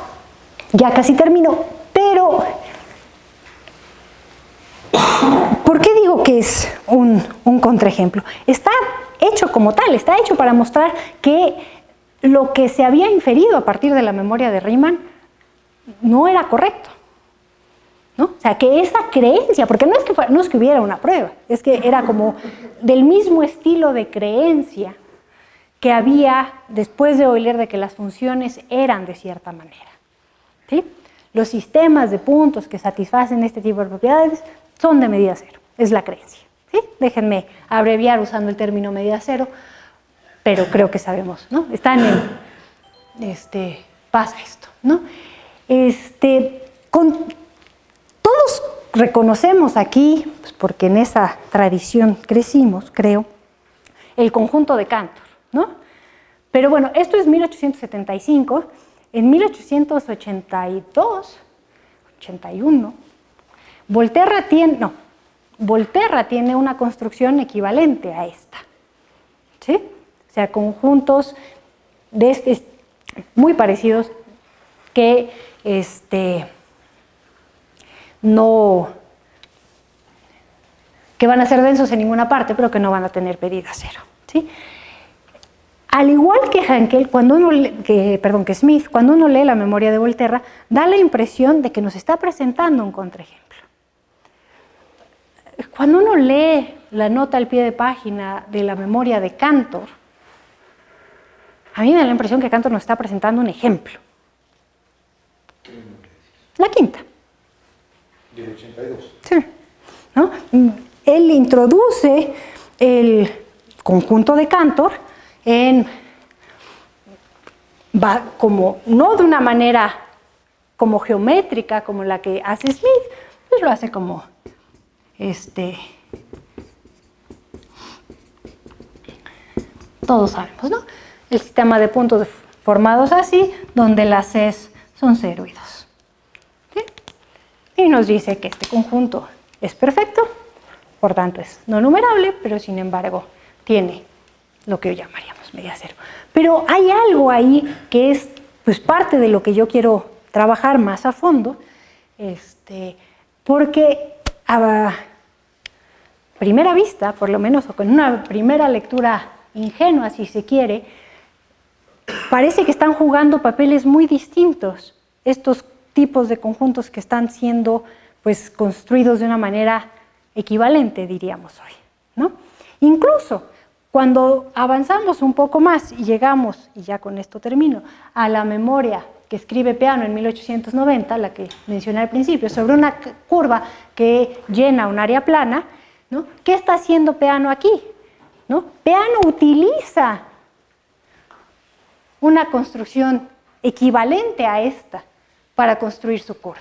ya casi termino, pero ¿por qué digo que es un contraejemplo? Está hecho como tal, está hecho para mostrar que lo que se había inferido a partir de la memoria de Riemann no era correcto, ¿no? O sea, que esa creencia, porque no es que hubiera una prueba, es que era como del mismo estilo de creencia que había después de Euler de que las funciones eran de cierta manera, ¿sí? Los sistemas de puntos que satisfacen este tipo de propiedades son de medida 0, es la creencia, ¿sí? Déjenme abreviar usando el término medida 0, pero creo que sabemos, ¿no? Está en el, pasa esto, ¿no? Todos reconocemos aquí, pues porque en esa tradición crecimos, creo, el conjunto de Cantor, ¿no? Pero bueno, esto es 1875, en 1882, 81, Volterra tiene una construcción equivalente a esta, ¿sí? O sea, conjuntos de muy parecidos que que van a ser densos en ninguna parte, pero que no van a tener medida 0, ¿sí? al igual que Hankel, que Smith, cuando uno lee la memoria de Volterra, da la impresión de que nos está presentando un contraejemplo. Cuando uno lee la nota al pie de página de la memoria de Cantor, a mí me da la impresión que Cantor nos está presentando un ejemplo. La quinta. Del 82. Sí. ¿No? Él introduce el conjunto de Cantor como, no de una manera como geométrica, como la que hace Smith, pues lo hace como todos sabemos, ¿no? El sistema de puntos formados así, donde las Cs son 0 y 2. ¿Sí? Y nos dice que este conjunto es perfecto, por tanto es no numerable, pero sin embargo tiene lo que hoy llamaríamos media cero. Pero hay algo ahí que es pues, parte de lo que yo quiero trabajar más a fondo, porque a primera vista, por lo menos, o con una primera lectura ingenua, si se quiere, parece que están jugando papeles muy distintos estos tipos de conjuntos que están siendo pues, construidos de una manera equivalente, diríamos hoy, ¿no? Incluso cuando avanzamos un poco más y llegamos, y ya con esto termino, a la memoria que escribe Peano en 1890, la que mencioné al principio, sobre una curva que llena un área plana, ¿no? ¿Qué está haciendo Peano aquí? ¿No? Peano utiliza una construcción equivalente a esta para construir su curva.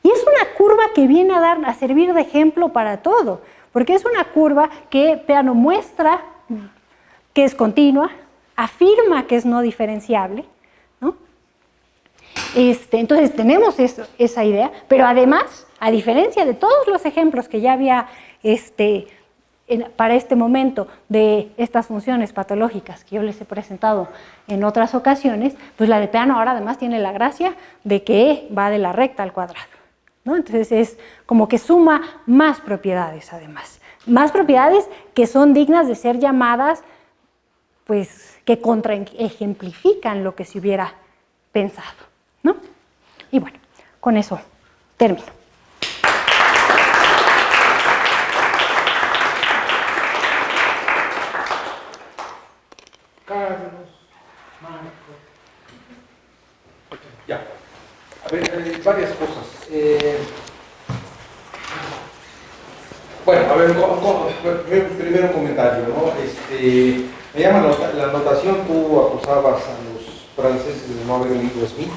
Y es una curva que viene a servir de ejemplo para todo, porque es una curva que Peano muestra que es continua, afirma que es no diferenciable, ¿no? Entonces tenemos esa idea, pero además, a diferencia de todos los ejemplos que ya había para este momento de estas funciones patológicas que yo les he presentado en otras ocasiones, pues la de Peano ahora además tiene la gracia de que va de la recta al cuadrado, ¿no? Entonces es como que suma más propiedades además, más propiedades que son dignas de ser llamadas, pues que contraejemplifican lo que se hubiera pensado, ¿no? Y bueno, con eso termino. Carlos, Marco. Ya. A ver, varias cosas. Bueno, a ver, primero comentario, ¿no? Me llama la notación, tú acusabas a los franceses de no haber leído Smith.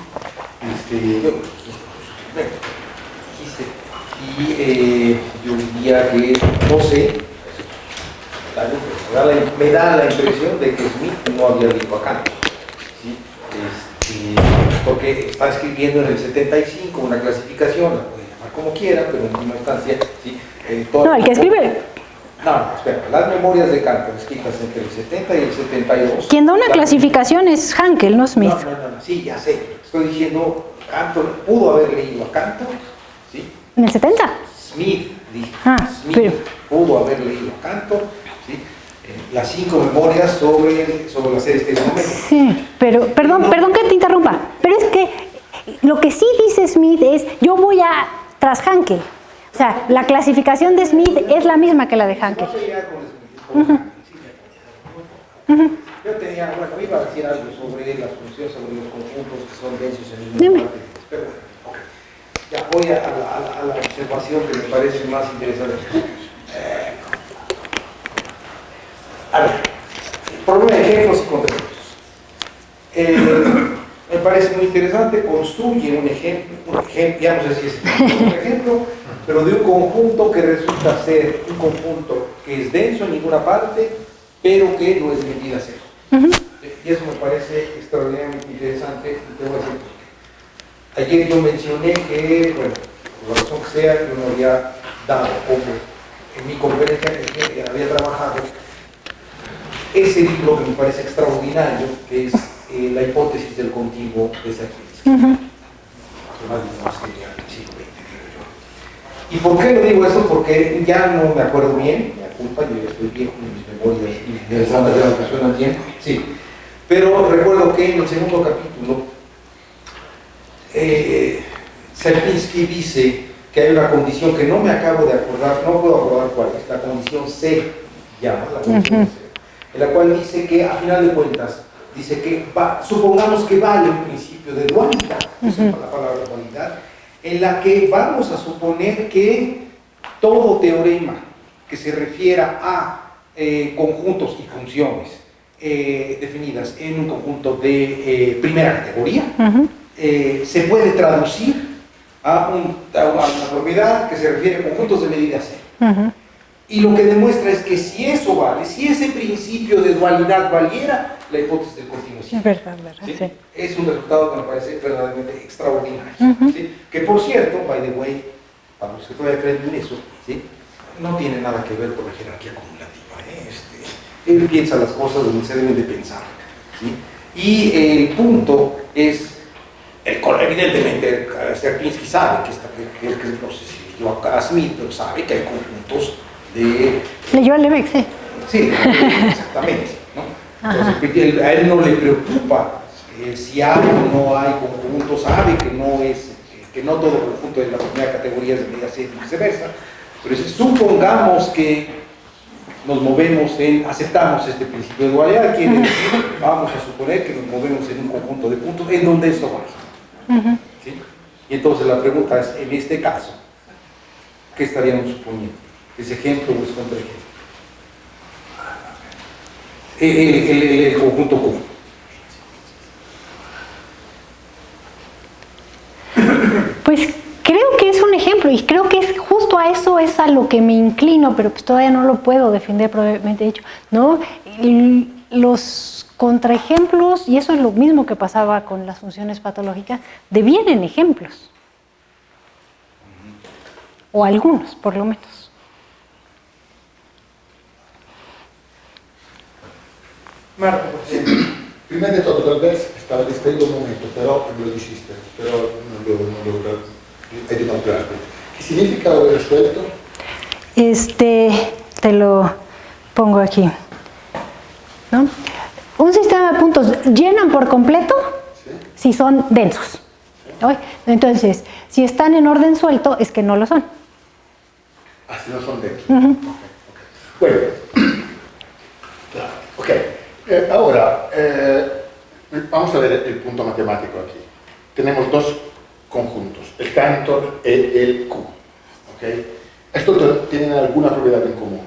Yo diría que, no sé, me da la impresión de que Smith no había leído a Kant, ¿sí? Porque está escribiendo en el 75 una clasificación, la puede llamar como quiera, pero en última instancia, ¿sí? No, el que escribe. No, espera, las memorias de Kant escritas entre el 70 y el 72. Quien da una clasificación es Hankel, no Smith. No, sí, ya sé. Estoy diciendo, Kant pudo haber leído a Kant, ¿sí? ¿En el 70? Smith, dije. Smith pero... pudo haber leído a Kant, ¿sí? Las 5 memorias sobre las series trigonométricas. Sí, pero, perdón que te interrumpa, pero es que lo que sí dice Smith es, yo voy tras Hankel. O sea, la clasificación de Smith es la misma que la de Hankel. Yo tenía, bueno, iba a decir algo sobre las funciones, sobre los conjuntos que son densos en ninguna parte, pero bueno, okay. Ya voy a la observación que me parece más interesante. A ver, problema de ejemplos y contextos. Me parece muy interesante, construye un ejemplo, ya no sé si es un ejemplo, pero de un conjunto que resulta ser un conjunto que es denso en ninguna parte, pero que no es medida cero. Y eso me parece extraordinariamente interesante, y te voy a decir por qué. Ayer yo mencioné que, bueno, por la razón que sea, yo no había dado como en mi conferencia en que había trabajado ese libro que me parece extraordinario, que es la hipótesis del continuo de Sacchi. Más genial del siglo XX, digo yo. ¿Y por qué lo digo esto? Porque ya no me acuerdo bien, me culpa, yo ya estoy viejo, mis memorias y mis exámenes de la suenan bien. Sí. Pero recuerdo que en el segundo capítulo, Sierpinski dice que hay una condición que no me acabo de acordar, no puedo acordar cuál es, la condición C, llama la condición C, en la cual dice que, a final de cuentas, dice que supongamos que vale un principio de dualidad, usa la palabra dualidad, en la que vamos a suponer que todo teorema que se refiera a conjuntos y funciones definidas en un conjunto de primera categoría, se puede traducir a una propiedad que se refiere a conjuntos de medida cero. Y lo que demuestra es que si eso vale, si ese principio de dualidad valiera, la hipótesis del continuo sí. Es verdad, ¿Sí? sí. Es un resultado que me parece verdaderamente extraordinario. ¿Sí? Que por cierto, by the way, para los que todavía creen en eso, ¿sí? No tiene nada que ver con la jerarquía acumulativa. Él piensa las cosas donde se deben de pensar. ¿Sí? Y el punto es, evidentemente, Sierpinski sabe que no sé si leyó a Smith, pero sabe que hay conjuntos de... Leyó a Lebeck, sí. Sí, exactamente. ¿No? Entonces, a él no le preocupa si hay o no hay conjuntos, sabe que no todo conjunto de la primera categoría es de medida cero y viceversa, pero supongamos que nos movemos aceptamos este principio de dualidad, quiere decir, vamos a suponer que nos movemos en un conjunto de puntos en donde esto vale. ¿Sí? Y entonces la pregunta es, en este caso, ¿qué estaríamos suponiendo? ¿Es ejemplo o es contraejemplo? El conjunto Q. Pues creo que es un ejemplo y creo que es justo a eso es a lo que me inclino, pero pues todavía no lo puedo defender probablemente dicho, ¿no? Los contraejemplos, y eso es lo mismo que pasaba con las funciones patológicas, devienen ejemplos. O algunos, por lo menos. Marco, Prima di tutto, tal vez stava distraendo un momento, però me lo dijiste, però non lo hai detto altro. ¿Qué significa haber resuelto? Te lo pongo aquí, ¿no? Un sistema de puntos llenan por completo si son densos. ¿No? Entonces, si están en orden suelto, es que no lo son. Si no son densos. Bueno, claro, ok. Ahora, vamos a ver el punto matemático aquí. Tenemos dos conjuntos, el Cantor y el Q. ¿Okay? Estos tienen alguna propiedad en común.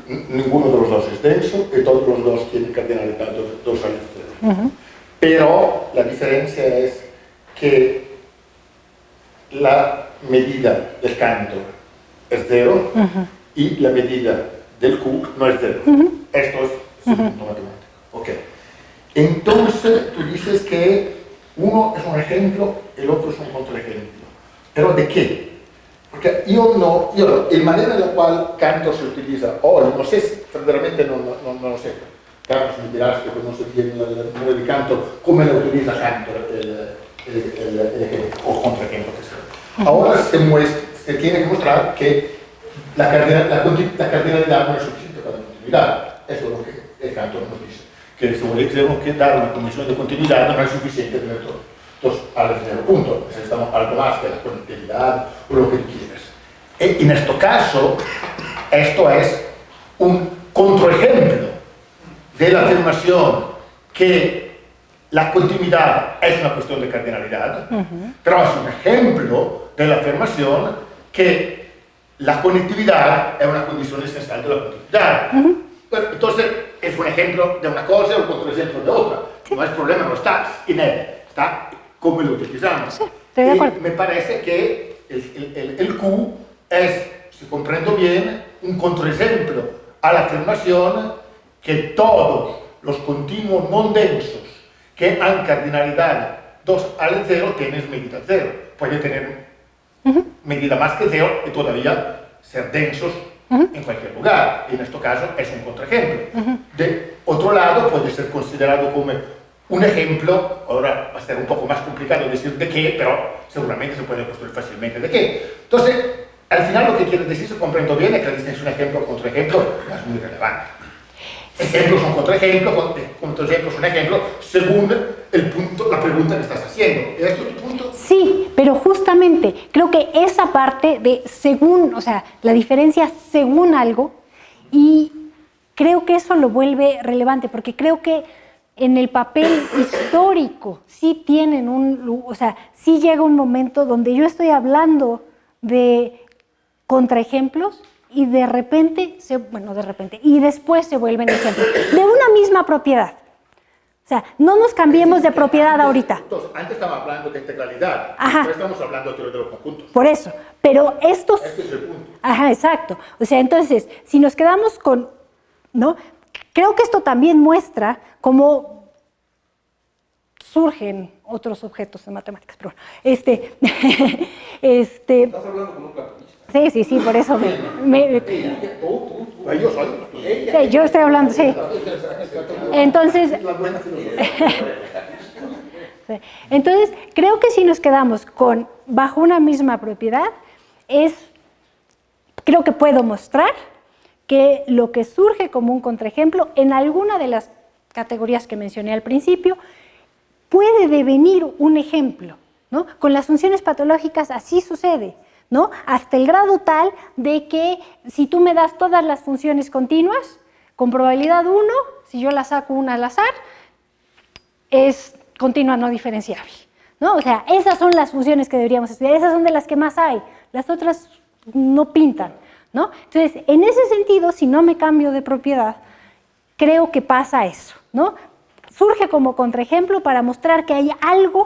Ninguno de los dos es denso y todos los dos tienen cardinalidad 2 al extremo. Pero la diferencia es que la medida del Cantor es 0 y la medida del Q no es 0. Esto es un punto matemático. Okay. Entonces tú dices que uno es un ejemplo, el otro es un contraejemplo. ¿Pero de qué? Porque la manera en la cual Cantor se utiliza hoy, no sé, verdaderamente no lo sé. Claro, si me dirás que conoce bien el número de Cantor, ¿cómo lo utiliza Cantor el ejemplo o contraejemplo que sea? Ahora se tiene que mostrar que la cardinalidad no es suficiente para la continuidad. Eso es lo que el Cantor nos dice. Que si tenemos que dar una condición de continuidad no es suficiente tener dos al cero punto. Necesitamos algo más que la conectividad o lo que tú quieras. En este caso, esto es un contraejemplo de la afirmación que la continuidad es una cuestión de cardinalidad, pero es un ejemplo de la afirmación que la conectividad es una condición esencial de la continuidad. Bueno, entonces es un ejemplo de una cosa y un contraejemplo de otra. No es problema, no está en él, está como lo utilizamos. Sí, estoy de acuerdo. Y me parece que el Q es, si comprendo bien, un contraejemplo a la afirmación que todos los continuos no densos que han cardinalidad 2 al 0 tienen medida 0. Puede tener medida más que 0 y todavía ser densos en cualquier lugar. Y en este caso es un contraejemplo. De otro lado, puede ser considerado como un ejemplo, ahora va a ser un poco más complicado decir de qué, pero seguramente se puede construir fácilmente de qué. Entonces, al final lo que quiero decir, si comprendo bien, es que la distinción ejemplo contra ejemplo no es muy relevante. Ejemplos son contraejemplos, contraejemplos son ejemplos, según el punto, la pregunta que estás haciendo. ¿Es tu punto? Sí, pero justamente creo que esa parte de según, o sea, la diferencia según algo, y creo que eso lo vuelve relevante, porque creo que en el papel histórico sí tienen o sea, sí llega un momento donde yo estoy hablando de contraejemplos y de repente, y después se vuelven ejemplos de una misma propiedad. O sea, no nos cambiemos de propiedad ahorita. Entonces, antes estábamos hablando de integralidad, Ajá. ahora estamos hablando de teoría de los conjuntos. Por eso, pero estos... Este es el punto. Ajá, exacto. O sea, entonces, si nos quedamos con, ¿no? Creo que esto también muestra cómo surgen otros objetos en matemáticas, pero Estás hablando con un platonista. sí, por eso Yo soy. sí, yo estoy hablando, sí. Entonces, La buena filosofía. sí. Entonces, creo que si nos quedamos con bajo una misma propiedad, creo que puedo mostrar que lo que surge como un contraejemplo en alguna de las categorías que mencioné al principio puede devenir un ejemplo, ¿no? Con las funciones patológicas así sucede, ¿no? Hasta el grado tal de que si tú me das todas las funciones continuas, con probabilidad 1, si yo la saco una al azar, es continua no diferenciable, ¿no? O sea, esas son las funciones que deberíamos estudiar, esas son de las que más hay, las otras no pintan, ¿no? Entonces, en ese sentido, si no me cambio de propiedad, creo que pasa eso, ¿no? Surge como contraejemplo para mostrar que hay algo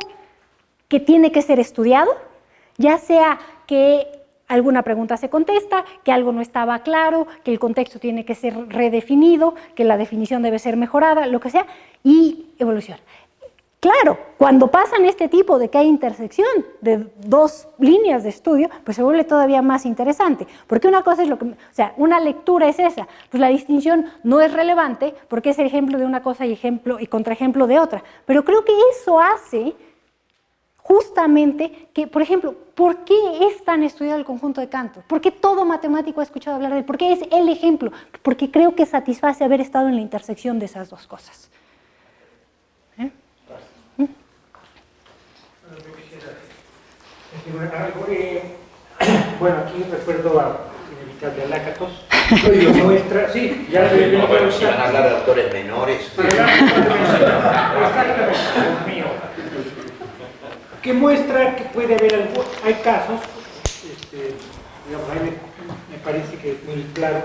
que tiene que ser estudiado, ya sea que alguna pregunta se contesta, que algo no estaba claro, que el contexto tiene que ser redefinido, que la definición debe ser mejorada, lo que sea, y evolución. Claro, cuando pasan este tipo de que hay intersección de dos líneas de estudio, pues se vuelve todavía más interesante, porque una cosa es lo que, o sea, una lectura es esa, pues la distinción no es relevante porque es ejemplo de una cosa y contraejemplo de otra, pero creo que eso hace justamente que, por ejemplo, ¿por qué es tan estudiado el conjunto de Cantor? ¿Por qué todo matemático ha escuchado hablar de él? ¿Por qué es el ejemplo? Porque creo que satisface haber estado en la intersección de esas dos cosas. Bueno, aquí recuerdo a inevitable a Lácatos, que muestra, sí, ya lo No, pero si van a hablar de autores menores. que muestra que puede haber algo, hay casos, digamos, ahí me parece que es muy claro,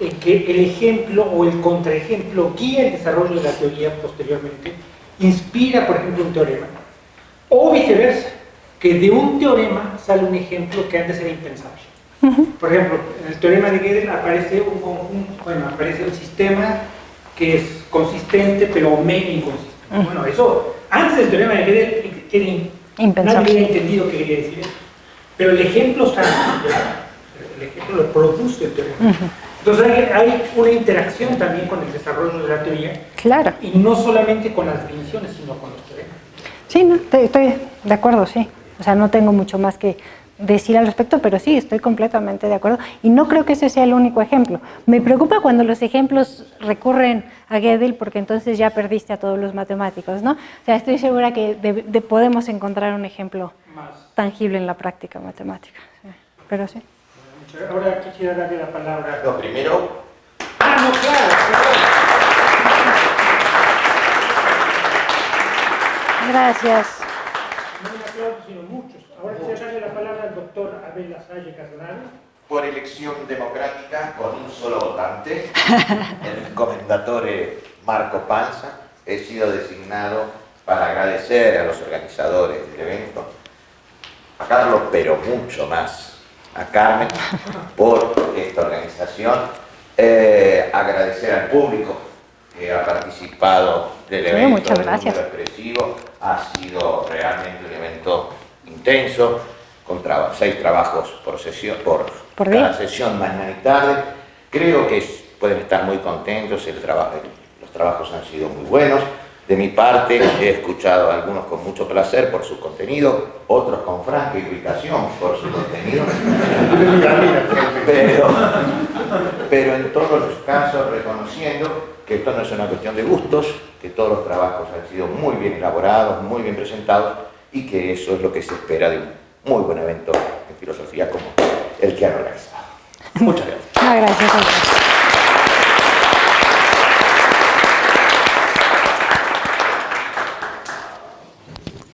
en que el ejemplo o el contraejemplo guía el desarrollo de la teoría posteriormente, inspira, por ejemplo, un teorema, o viceversa, que de un teorema sale un ejemplo que antes era impensable. Por ejemplo, en el teorema de Gödel aparece un conjunto, aparece un sistema que es consistente pero medio inconsistente. Bueno, eso, antes del teorema de Gödel era impensable. Nadie había entendido qué quería decir eso. Pero el ejemplo está, el ejemplo lo produce el teorema. Entonces hay una interacción también con el desarrollo de la teoría. Claro. Y no solamente con las definiciones, sino con los teoremas. Sí, no, estoy de acuerdo, sí. O sea, no tengo mucho más que decir al respecto, pero sí, estoy completamente de acuerdo. Y no creo que ese sea el único ejemplo. Me preocupa cuando los ejemplos recurren a Gödel, porque entonces ya perdiste a todos los matemáticos, ¿no? O sea, estoy segura que podemos encontrar un ejemplo tangible en la práctica matemática. Sí. Pero sí. Ahora quisiera darle la palabra. No, primero. ¡Ah, no, claro! Gracias. No un aplauso, sino muchos. Ahora quisiera darle la palabra al doctor Abel Lasalle Casonado. Por elección democrática, con un solo votante, el comendatore Marco Panza, he sido designado para agradecer a los organizadores del evento, a Carlos, pero mucho más a Carmen, por esta organización, agradecer al público que ha participado del evento, muchas gracias. Un número expresivo, ha sido realmente un evento intenso, con 6 trabajos por sesión, por cada día. sesión, mañana y tarde. Creo que pueden estar muy contentos, los trabajos han sido muy buenos. De mi parte, he escuchado a algunos con mucho placer por su contenido, otros con franca irritación por su contenido, pero en todos los casos reconociendo que esto no es una cuestión de gustos, que todos los trabajos han sido muy bien elaborados, muy bien presentados, y que eso es lo que se espera de un muy buen evento en filosofía como el que han organizado. Muchas gracias. Gracias.